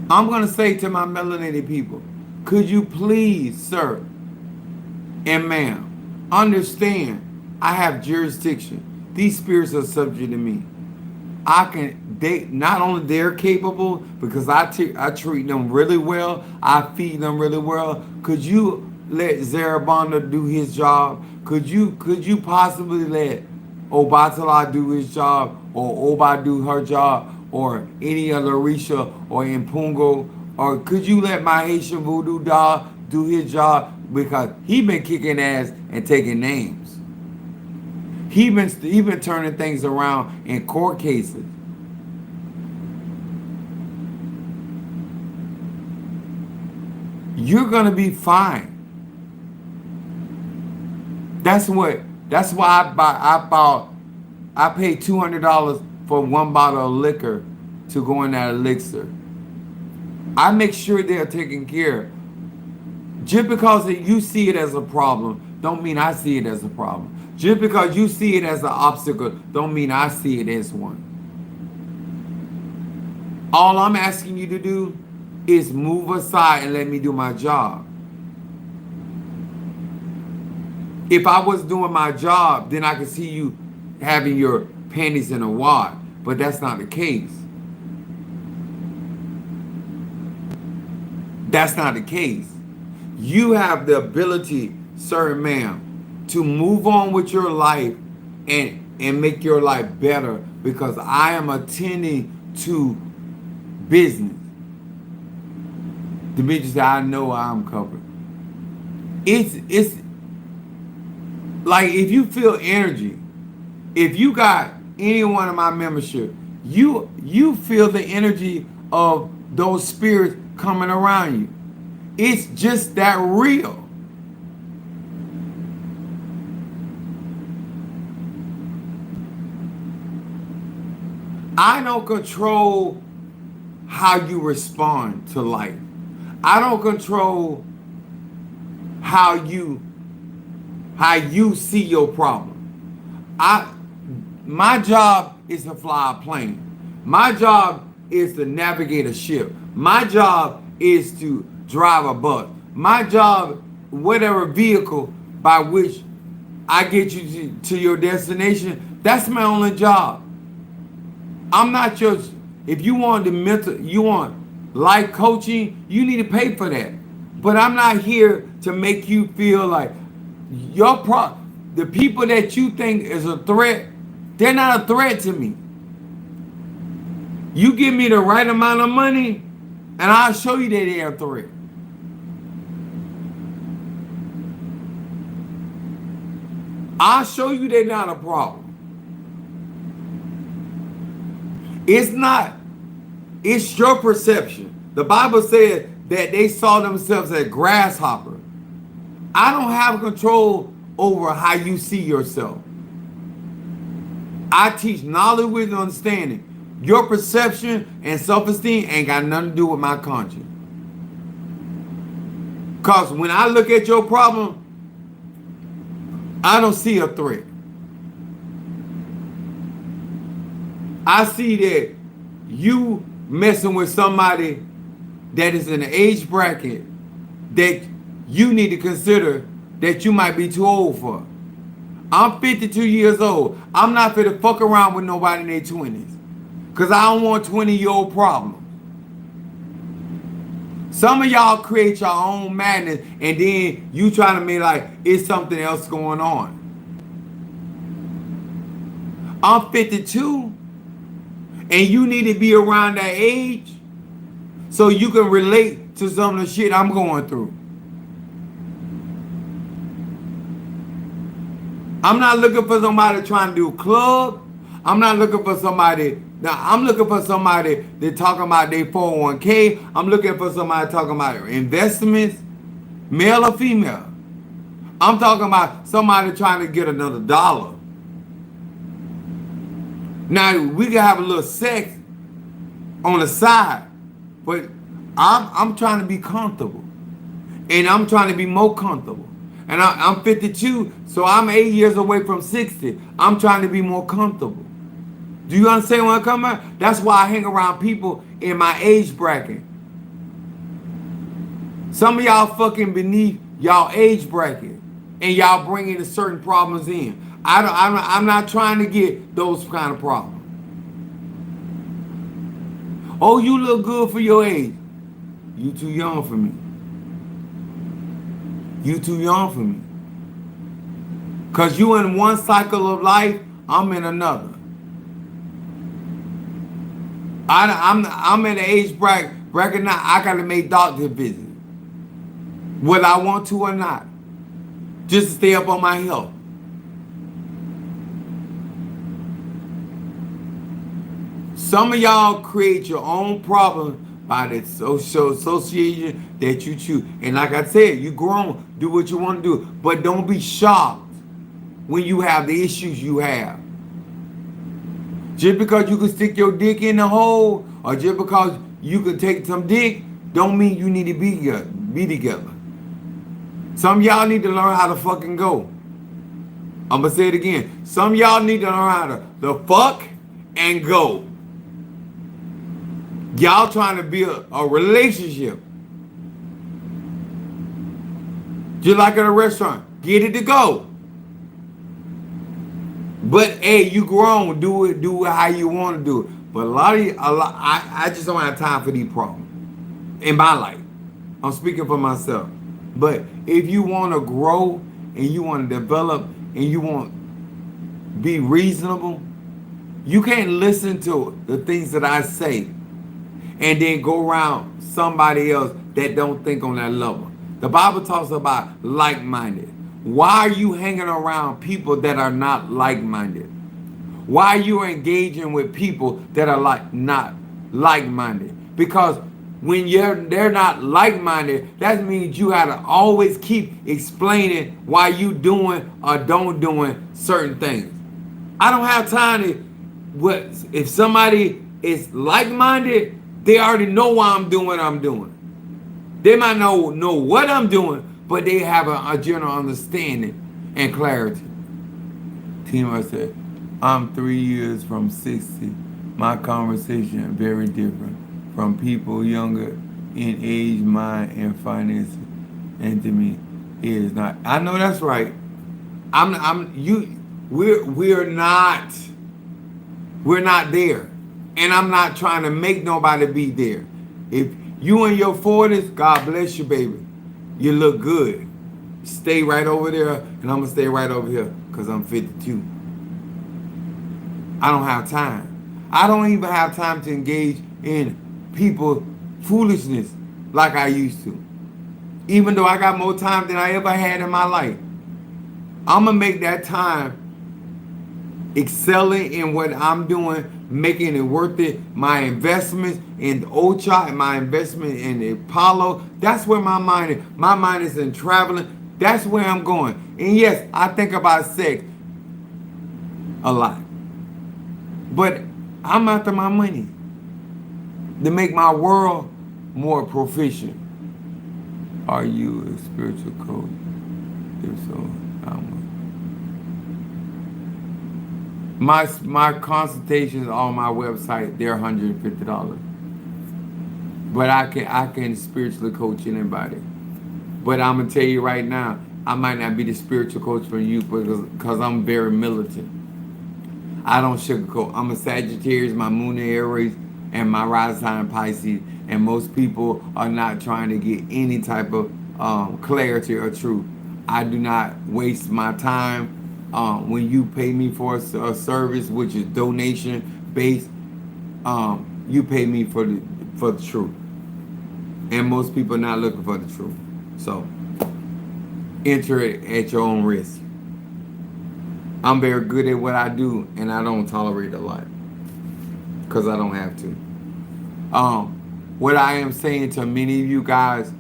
I'm going to say to my melanated people, could you please, sir and ma'am, understand I have jurisdiction. These spirits are subject to me. They not only they're capable because I treat them really well, I feed them really well. Could you let Zarabanda do his job? Could you possibly let Obatala do his job, or Oba do her job, or any other Orisha or Impungo, or could you let my Haitian Voodoo doll do his job, because he been kicking ass and taking names. He been turning things around in court cases. You're gonna be fine. That's why I paid $200 for one bottle of liquor to go in that elixir. I make sure they're taken care of. Just because you see it as a problem, don't mean I see it as a problem. Just because you see it as an obstacle, don't mean I see it as one. All I'm asking you to do is move aside and let me do my job. If I was doing my job, then I could see you having your panties in a wad. But that's not the case. That's not the case. You have the ability, sir and ma'am, to move on with your life and make your life better, because I am attending to business. Demetrius said, I know I'm covered. It's like, if you feel energy, if you got any one of my membership, you feel the energy of those spirits coming around you. It's just that real. I don't control how you respond to life. I don't control how you see your problem. My job is to fly a plane. My job is to navigate a ship. My job is to drive a bus. My job, whatever vehicle by which I get you to your destination, that's my only job. I'm not your, if you want you want life coaching, you need to pay for that. But I'm not here to make you feel like the people that you think is a threat, they're not a threat to me. You give me the right amount of money, and I'll show you that they're a threat. I'll show you they're not a problem. It's your perception. The Bible said that they saw themselves as grasshoppers. I don't have control over how you see yourself. I teach knowledge, wisdom, and understanding. Your perception and self-esteem ain't got nothing to do with my conscience. Because when I look at your problem, I don't see a threat. I see that you messing with somebody that is in an age bracket that you need to consider that you might be too old for. I'm 52 years old. I'm not fit to fuck around with nobody in their 20s. Because I don't want 20-year-old problems. Some of y'all create your own madness, and then you try to make like it's something else going on. I'm 52, and you need to be around that age so you can relate to some of the shit I'm going through. I'm not looking for somebody trying to do a club. I'm not looking for somebody. Now, I'm looking for somebody that talking about their 401k. I'm looking for somebody talking about investments, male or female. I'm talking about somebody trying to get another dollar. Now, we can have a little sex on the side, but I'm trying to be comfortable. And I'm trying to be more comfortable. And I'm 52, so I'm 8 years away from 60. I'm trying to be more comfortable. Do you understand where I'm coming from? That's why I hang around people in my age bracket. Some of y'all fucking beneath y'all age bracket, and y'all bringing the certain problems in. I'm not trying to get those kind of problems. Oh, you look good for your age. You too young for me. You too young for me. Cause you in one cycle of life, I'm in another. I'm in the age bracket now. I gotta make doctor visits, whether I want to or not, just to stay up on my health. Some of y'all create your own problem by the social association that you choose. And like I said, you grown, do what you want to do, but don't be shocked when you have the issues you have. Just because you can stick your dick in the hole, or just because you can take some dick, don't mean you need to be together. Some of y'all need to learn how to fucking go. I'm gonna say it again. Some of y'all need to learn how to the fuck and go. Y'all trying to build a relationship. Just like at a restaurant. Get it to go. But hey, you grown, do it how you want to do it. But I just don't have time for these problems in my life. I'm speaking for myself. But if you want to grow and you want to develop and you want to be reasonable, you can't listen to the things that I say and then go around somebody else that don't think on that level. The Bible talks about like-minded. Why are you hanging around people that are not like-minded? Why are you engaging with people that are not like-minded? Because when they're not like-minded, that means you gotta always keep explaining why you doing or don't doing certain things. I don't have time to. If somebody is like-minded, they already know why I'm doing what I'm doing. They might know what I'm doing, but they have a general understanding and clarity. Tina said, I'm 3 years from 60. My conversation is very different from people younger in age, mind, and finances. And to me, it is not. I know that's right. We're not there. And I'm not trying to make nobody be there. If you in your 40s, God bless you, baby. You look good. Stay right over there, and I'm going to stay right over here because I'm 52. I don't have time. I don't even have time to engage in people foolishness like I used to. Even though I got more time than I ever had in my life. I'm going to make that time excelling in what I'm doing, making it worth it. My investments in Ocha and my investment in Apollo, that's where my mind is. My mind is in traveling. That's where I'm going. And yes, I think about sex a lot. But I'm after my money to make my world more proficient. Are you a spiritual coach? If so, my consultations on my website, they're $150. But I can spiritually coach anybody. But I'm gonna tell you right now, I might not be the spiritual coach for you because I'm very militant. I don't sugarcoat. I'm a Sagittarius, my moon in Aries, and my rising sign Pisces. And most people are not trying to get any type of clarity or truth. I do not waste my time. When you pay me for a service, which is donation based, you pay me for the truth. And most people are not looking for the truth. So enter it at your own risk. I'm very good at what I do, and I don't tolerate a lot because I don't have to. What I am saying to many of you guys,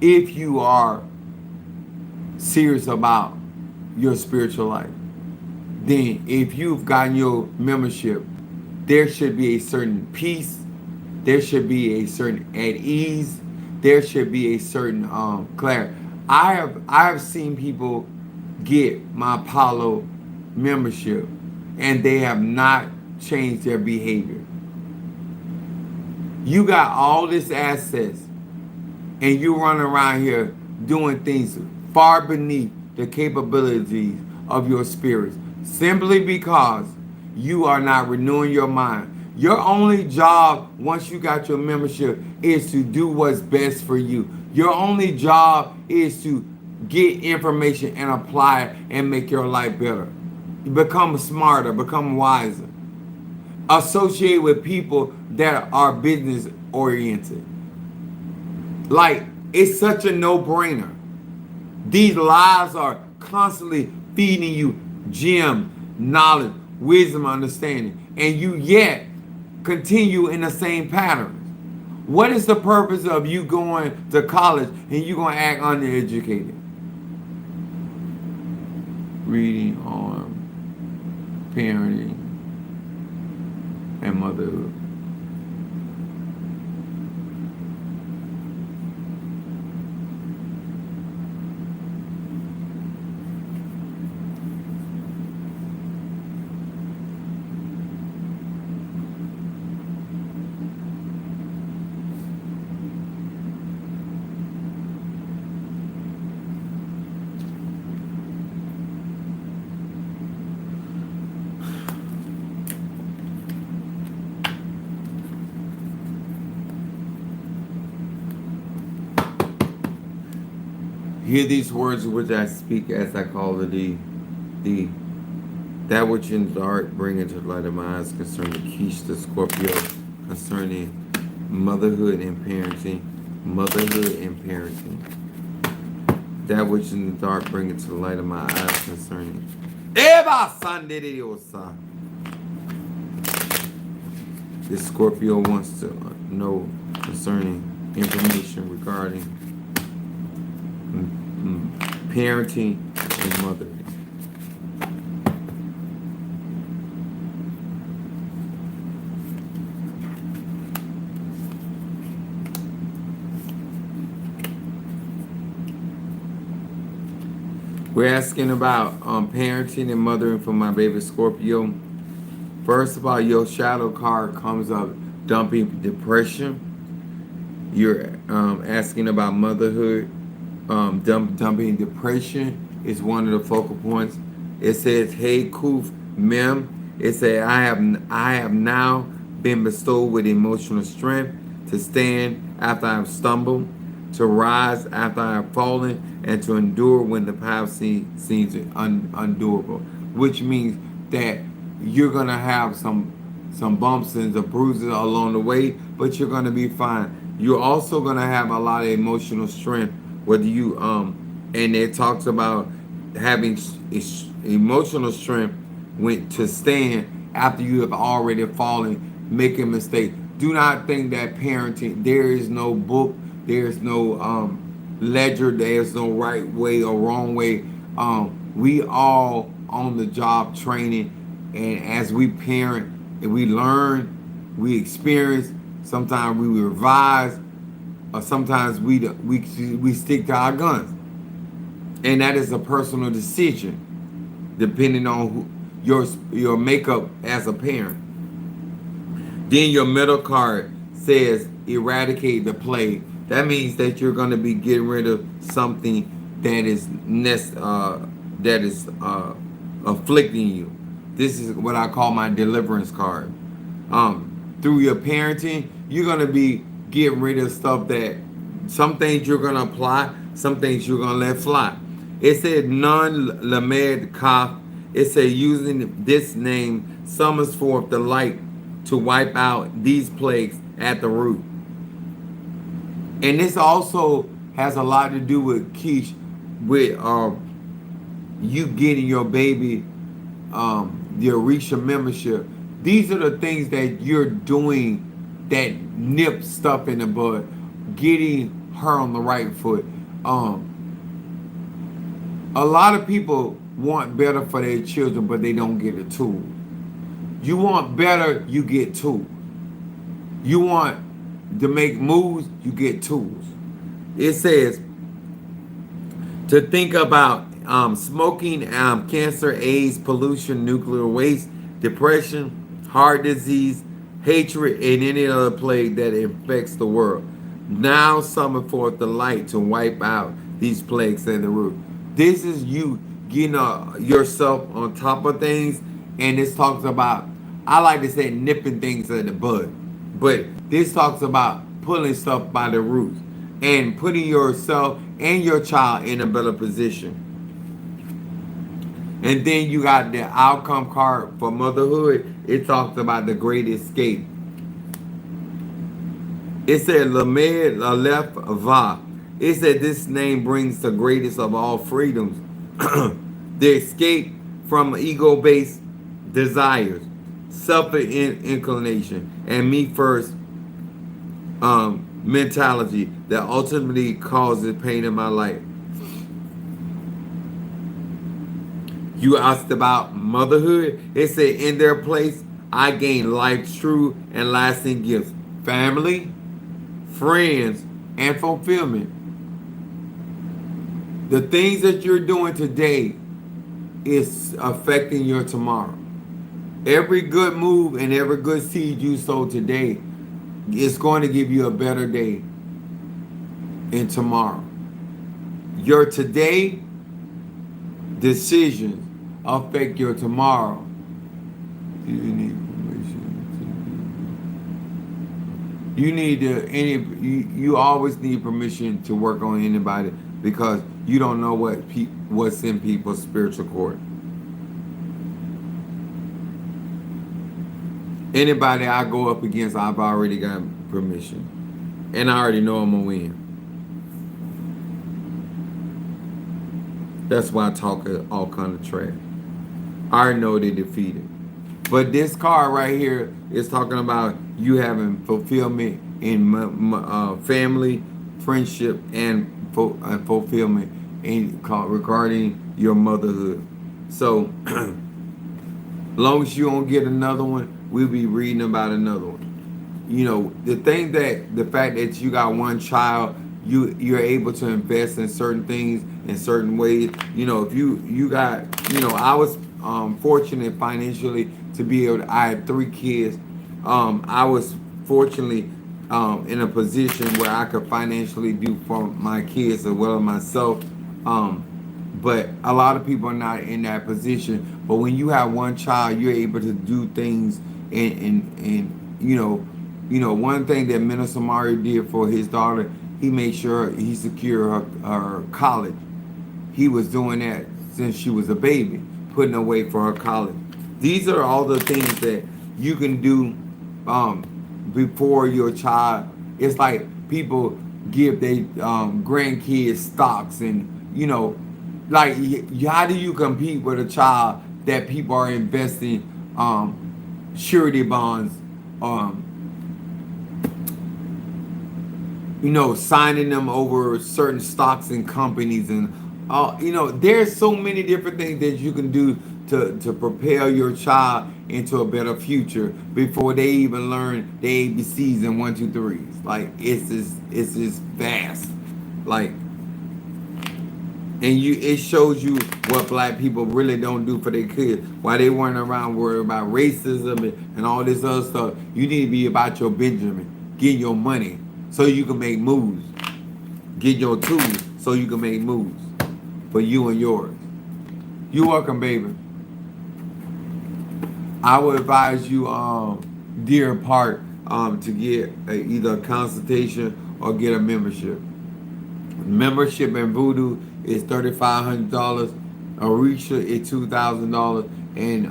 if you are serious about your spiritual life, then if you've gotten your membership, there should be a certain peace, there should be a certain at ease, there should be a certain clarity. I have seen people get my Apollo membership and they have not changed their behavior. You got all this assets and you run around here doing things far beneath the capabilities of your spirits simply because you are not renewing your mind. Your only job once you got your membership is to do what's best for you. Your only job is to get information and apply it and make your life better. Become smarter, become wiser. Associate with people that are business oriented. Like, it's such a no-brainer. These lives are constantly feeding you gem, knowledge, wisdom, understanding, and you yet continue in the same patterns. What is the purpose of you going to college and you going to act undereducated? Reading on parenting and motherhood. Hear these words which I speak as I call the that which in the dark bring into the light of my eyes concerning Keish the Scorpio, concerning motherhood and parenting, motherhood and parenting. That which in the dark bring into the light of my eyes concerning Eva Sandidiosa. This Scorpio wants to know concerning information regarding parenting and mothering. We're asking about parenting and mothering for my baby Scorpio. First of all, your shadow card comes up dumping depression. You're asking about motherhood. Dumping depression is one of the focal points. It says, "Hey Kuf Mem." It says, I have now been bestowed with emotional strength to stand after I have stumbled, to rise after I have fallen, and to endure when the path seems undoable." Which means that you're gonna have some bumps and some bruises along the way, but you're gonna be fine. You're also gonna have a lot of emotional strength. Whether you and it talks about having emotional strength to stand after you have already fallen, making mistakes. Do not think that parenting, there is no book, there's no ledger, there's no right way or wrong way. We all on the job training, and as we parent and we learn, we experience. Sometimes we revise, or sometimes we stick to our guns, and that is a personal decision, depending on your makeup as a parent. Then your middle card says eradicate the plague. That means that you're going to be getting rid of something that is afflicting you. This is what I call my deliverance card. Through your parenting, you're going to be getting rid of stuff that some things you're going to apply, some things you're going to let fly. It said non lamed kaf. It said using this name summons forth the light to wipe out these plagues at the root. And this also has a lot to do with Keish, with you getting your baby the Orisha membership. These are the things that you're doing that nip stuff in the bud, getting her on the right foot. A lot of people want better for their children, but they don't get a tool. You want better, you get tools. You want to make moves, you get tools. It says to think about smoking, cancer, AIDS, pollution, nuclear waste, depression, heart disease, hatred, and any other plague that infects the world. Now summon forth the light to wipe out these plagues in the root. This is you getting yourself on top of things, and this talks about, I like to say, nipping things in the bud, but this talks about pulling stuff by the roots and putting yourself and your child in a better position. And then you got the outcome card for motherhood. It talks about the great escape. It said Lamed Aleph Va. It said this name brings the greatest of all freedoms. The escape from ego-based desires, self-inclination, and me first mentality that ultimately causes pain in my life. You asked about motherhood. It said, in their place, I gain life's true and lasting gifts: family, friends, and fulfillment. The things that you're doing today is affecting your tomorrow. Every good move and every good seed you sow today is going to give you a better day in tomorrow. Your today decisions affect your tomorrow. Do you need permission? You need to you always need permission to work on anybody, because you don't know what's in people's spiritual court. Anybody I go up against, I've already got permission, and I already know I'm gonna win. That's why I talk all kind of trash. I already know they defeated. But this card right here is talking about you having fulfillment in family, friendship, and fulfillment regarding your motherhood. So, long as you don't get another one, we'll be reading about another one. You know, the fact that you got one child, you're able to invest in certain things in certain ways. You know, if you got, I was fortunate financially to be able to, I had 3 kids. I was fortunately in a position where I could financially do for my kids as well as myself. But a lot of people are not in that position. But when you have one child, you're able to do things and one thing that Minister Mario did for his daughter, he made sure he secured her college. He was doing that since she was a baby, putting away for her college. These are all the things that you can do before your child. It's like people give their grandkids stocks, and like, how do you compete with a child that people are investing surety bonds, signing them over certain stocks and companies, and there's so many different things that you can do to propel your child into a better future before they even learn the ABCs and 1, 2, 3s. Like, it's just vast. Like, and it shows you what black people really don't do for their kids. Why they weren't around worried about racism and all this other stuff. You need to be about your Benjamin. Get your money so you can make moves. Get your tools so you can make moves for you and yours. You're welcome, baby. I would advise you, dear part, to get either a consultation or get a membership. Membership in Voodoo is $3,500. Orisha is $2,000, and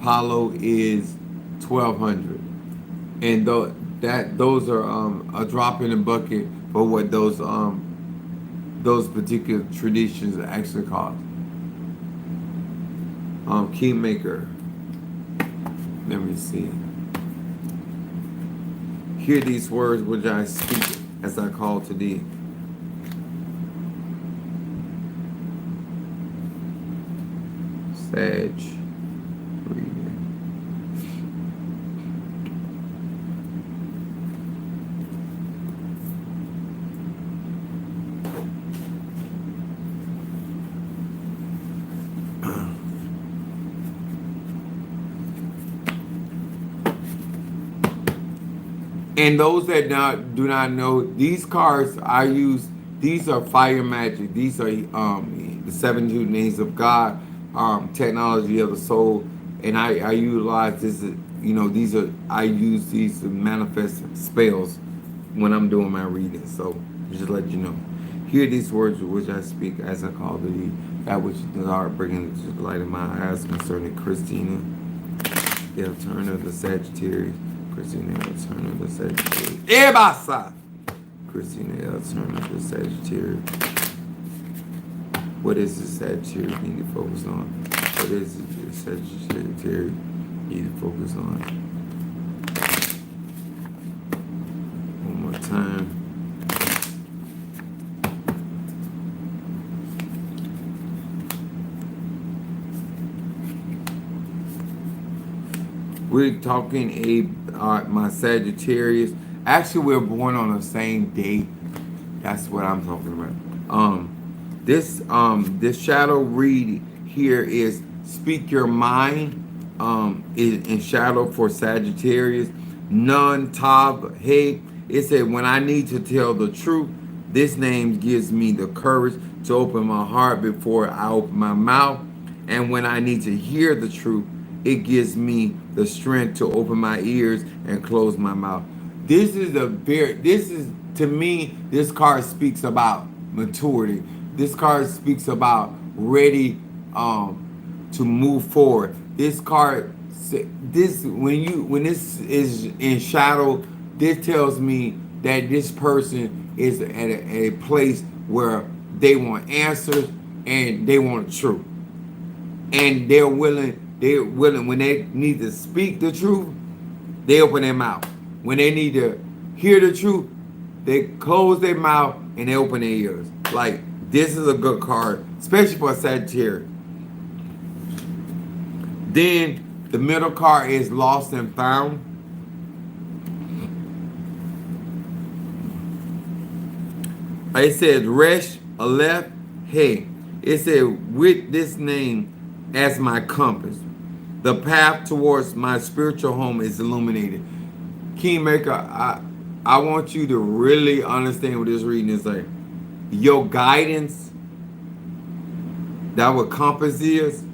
Palo is $1,200. And those are a drop in the bucket for what those particular traditions actually cost. Kingmaker. Let me see. Hear these words which I speak as I call to thee. Sag. And those that do not know, these cards I use, these are fire magic. These are the 72 names of God, technology of the soul, and I utilize this. These are I use these to manifest spells when I'm doing my reading. So just let you know. Hear these words which I speak as I call thee, that which the Lord bringing to the light of my eyes concerning Christina, the Turner, the Sagittarius. Christina L. Turner, the Sagittarius. Ebasa! Christina L. Turner, the Sagittarius. What is the Sagittarius need to focus on? What is the Sagittarius need to focus on? One more time. We're talking my Sagittarius. Actually, we're born on the same day. That's what I'm talking about. This shadow read here is speak your mind. In shadow for Sagittarius. Nun Tav Hey. It said when I need to tell the truth, this name gives me the courage to open my heart before I open my mouth. And when I need to hear the truth, it gives me the strength to open my ears and close my mouth. This is to me, this card speaks about maturity. This card speaks about ready to move forward. This card, when this is in shadow, this tells me that this person is at a place where they want answers and they want truth, and they're willing when they need to speak the truth, they open their mouth. When they need to hear the truth, they close their mouth and they open their ears. Like, this is a good card, especially for a Sagittarius. Then the middle card is lost and found. It says Resh Aleph Hey. It said with this name as my compass, the path towards my spiritual home is illuminated. Kingmaker, I want you to really understand what this reading is like. Your guidance, that what compass is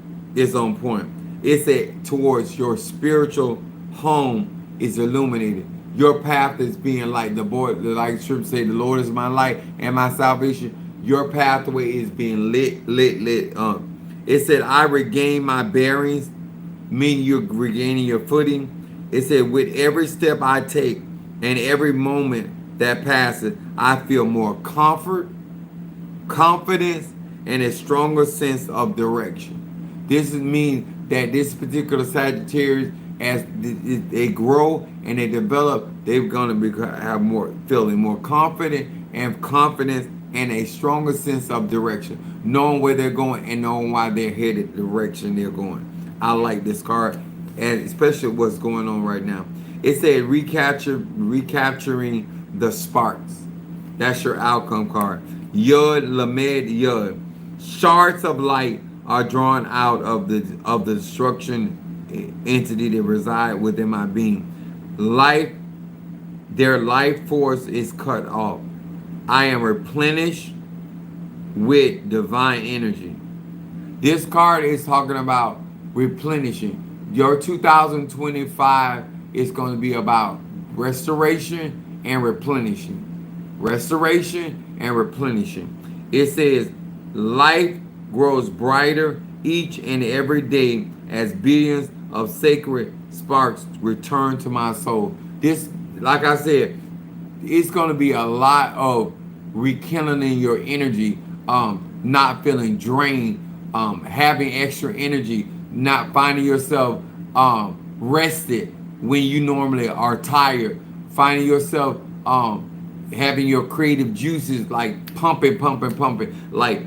on point. It said towards your spiritual home is illuminated. Your path is being light. Like Scripture say, the Lord is my light and my salvation. Your pathway is being lit up. It said, I regain my bearings, meaning you're regaining your footing. It said, with every step I take and every moment that passes, I feel more comfort, confidence, and a stronger sense of direction. This means that this particular Sagittarius, as they grow and they develop, they're going to feeling more confident and confidence and a stronger sense of direction, knowing where they're going and knowing why they're headed the direction they're going. I like this card, and especially what's going on right now. It said recapturing the sparks. That's your outcome card. Yud Lamed Yud. Shards of light are drawn out of the destruction entity that reside within my being. Their life force is cut off. I am replenished with divine energy. This card is talking about replenishing. Your 2025 is going to be about restoration and replenishing. Restoration and replenishing. It says, life grows brighter each and every day as billions of sacred sparks return to my soul. This, like I said, it's going to be a lot of rekindling your energy, not feeling drained, having extra energy, not finding yourself rested when you normally are tired, finding yourself having your creative juices like pumping, like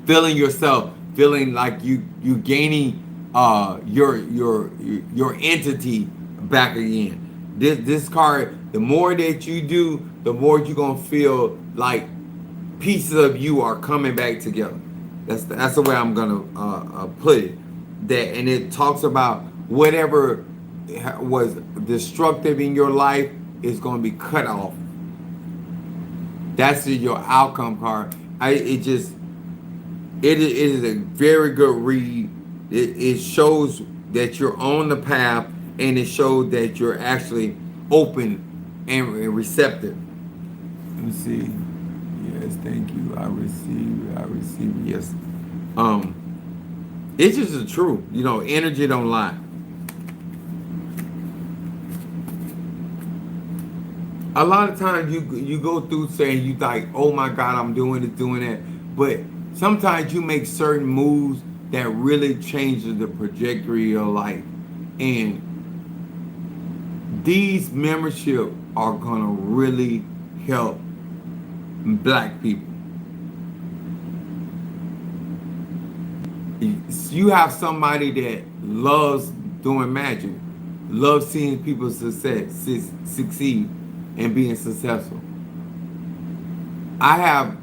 feeling yourself, feeling like you gaining your entity back again. This card, the more that you do, the more you're gonna feel like pieces of you are coming back together. That's the way I'm gonna put it. That, and it talks about whatever was destructive in your life is going to be cut off. That's your outcome card. It is a very good read. It shows that you're on the path, and it shows that you're actually open and receptive. Let me see. Yes, thank you. I receive. I receive. Yes. Um, it's just the truth. Energy don't lie. A lot of times you go through saying you like, oh my God, I'm doing this, doing that, but sometimes you make certain moves that really changes the trajectory of your life, and these membership are gonna really help black people. You have somebody that loves doing magic, loves seeing people succeed and being successful. I have, as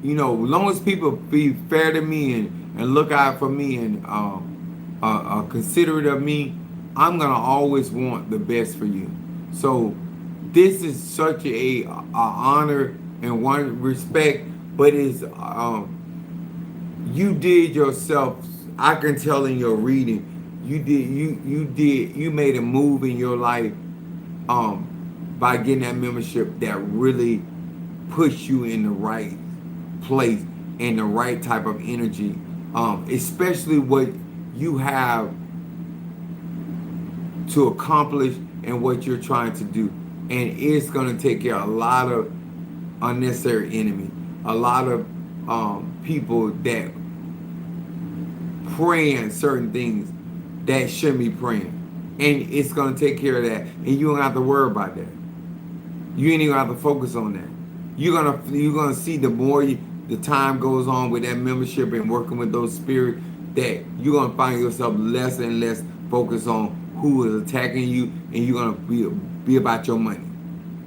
long as people be fair to me and look out for me and considerate of me, I'm gonna always want the best for you. So this is such a honor in one respect, but it's you did yourself. I can tell in your reading, you made a move in your life by getting that membership that really push you in the right place and the right type of energy, especially what you have to accomplish and what you're trying to do. And it's going to take care of a lot of unnecessary enemy, a lot of people that praying certain things that shouldn't be praying. And it's going to take care of that. And you don't have to worry about that. You ain't even have to focus on that. You're gonna see the more the time goes on with that membership and working with those spirits, that you're gonna find yourself less and less focused on who is attacking you, and you're gonna be about your money.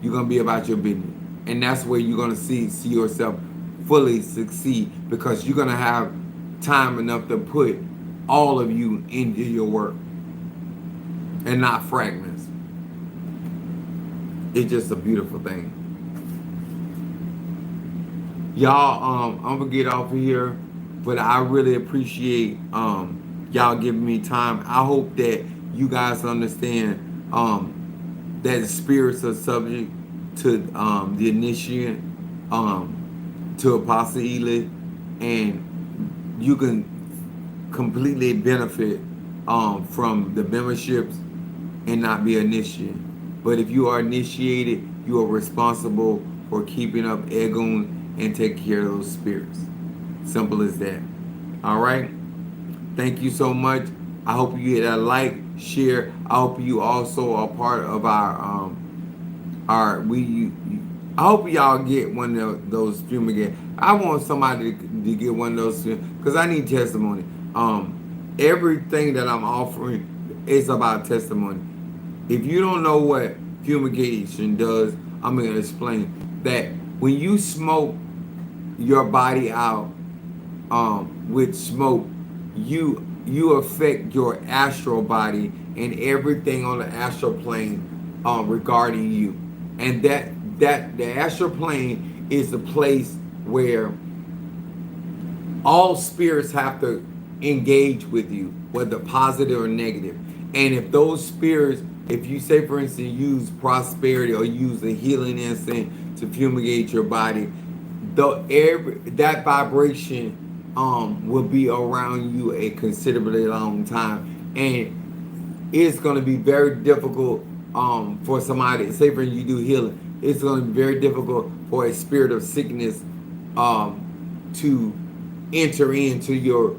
You're gonna be about your business, and that's where you're gonna see yourself fully succeed, because you're gonna have time enough to put all of you into your work and not fragments. It's just a beautiful thing. Y'all, I'm gonna get off of here, but I really appreciate y'all giving me time. I hope that you guys understand that the spirits are subject to the initiate, to Apostle Ely, and you can completely benefit from the memberships and not be initiated. But if you are initiated, you are responsible for keeping up Egun and take care of those spirits. Simple as that. All right. Thank you so much. I hope you hit a like, share. I hope you also are part of our I hope y'all get one of those fumigate. I want somebody to get one of those because I need testimony. Everything that I'm offering is about testimony. If you don't know what fumigation does, I'm going to explain that when you smoke your body out with smoke, you affect your astral body and everything on the astral plane regarding you, and that the astral plane is the place where all spirits have to engage with you, whether positive or negative. And if those spirits, if you say for instance use prosperity or use a healing incense to fumigate your body, that vibration will be around you a considerably long time, and it's going to be very difficult for somebody, say for you do healing, it's going to be very difficult for a spirit of sickness to enter into your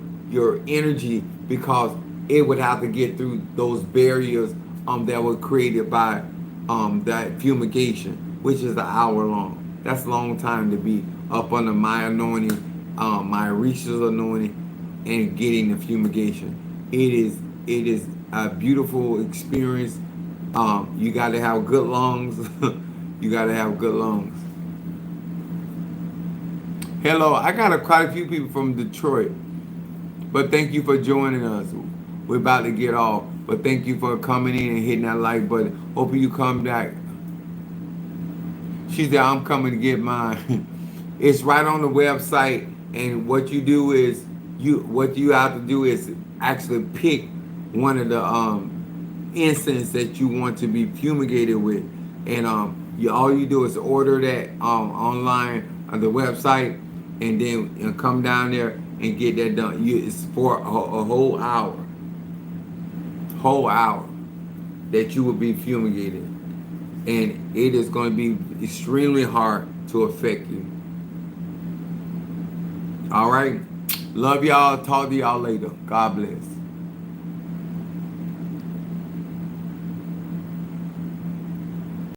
energy, because it would have to get through those barriers that were created by that fumigation, which is an hour long. That's a long time to be up under my anointing, my Risha's anointing, and getting the fumigation. It is a beautiful experience. You got to have good lungs. You got to have good lungs. Hello, I got quite a few people from Detroit, but thank you for joining us. We're about to get off, but thank you for coming in and hitting that like button. Hope you come back. She said, I'm coming to get mine. It's right on the website, and what you do is what you have to do is actually pick one of the incense that you want to be fumigated with, and all you do is order that online on the website, and then come down there and get that done. It's for a whole hour that you will be fumigated, and it is going to be extremely hard to affect you. All right, love y'all. Talk to y'all later. God bless.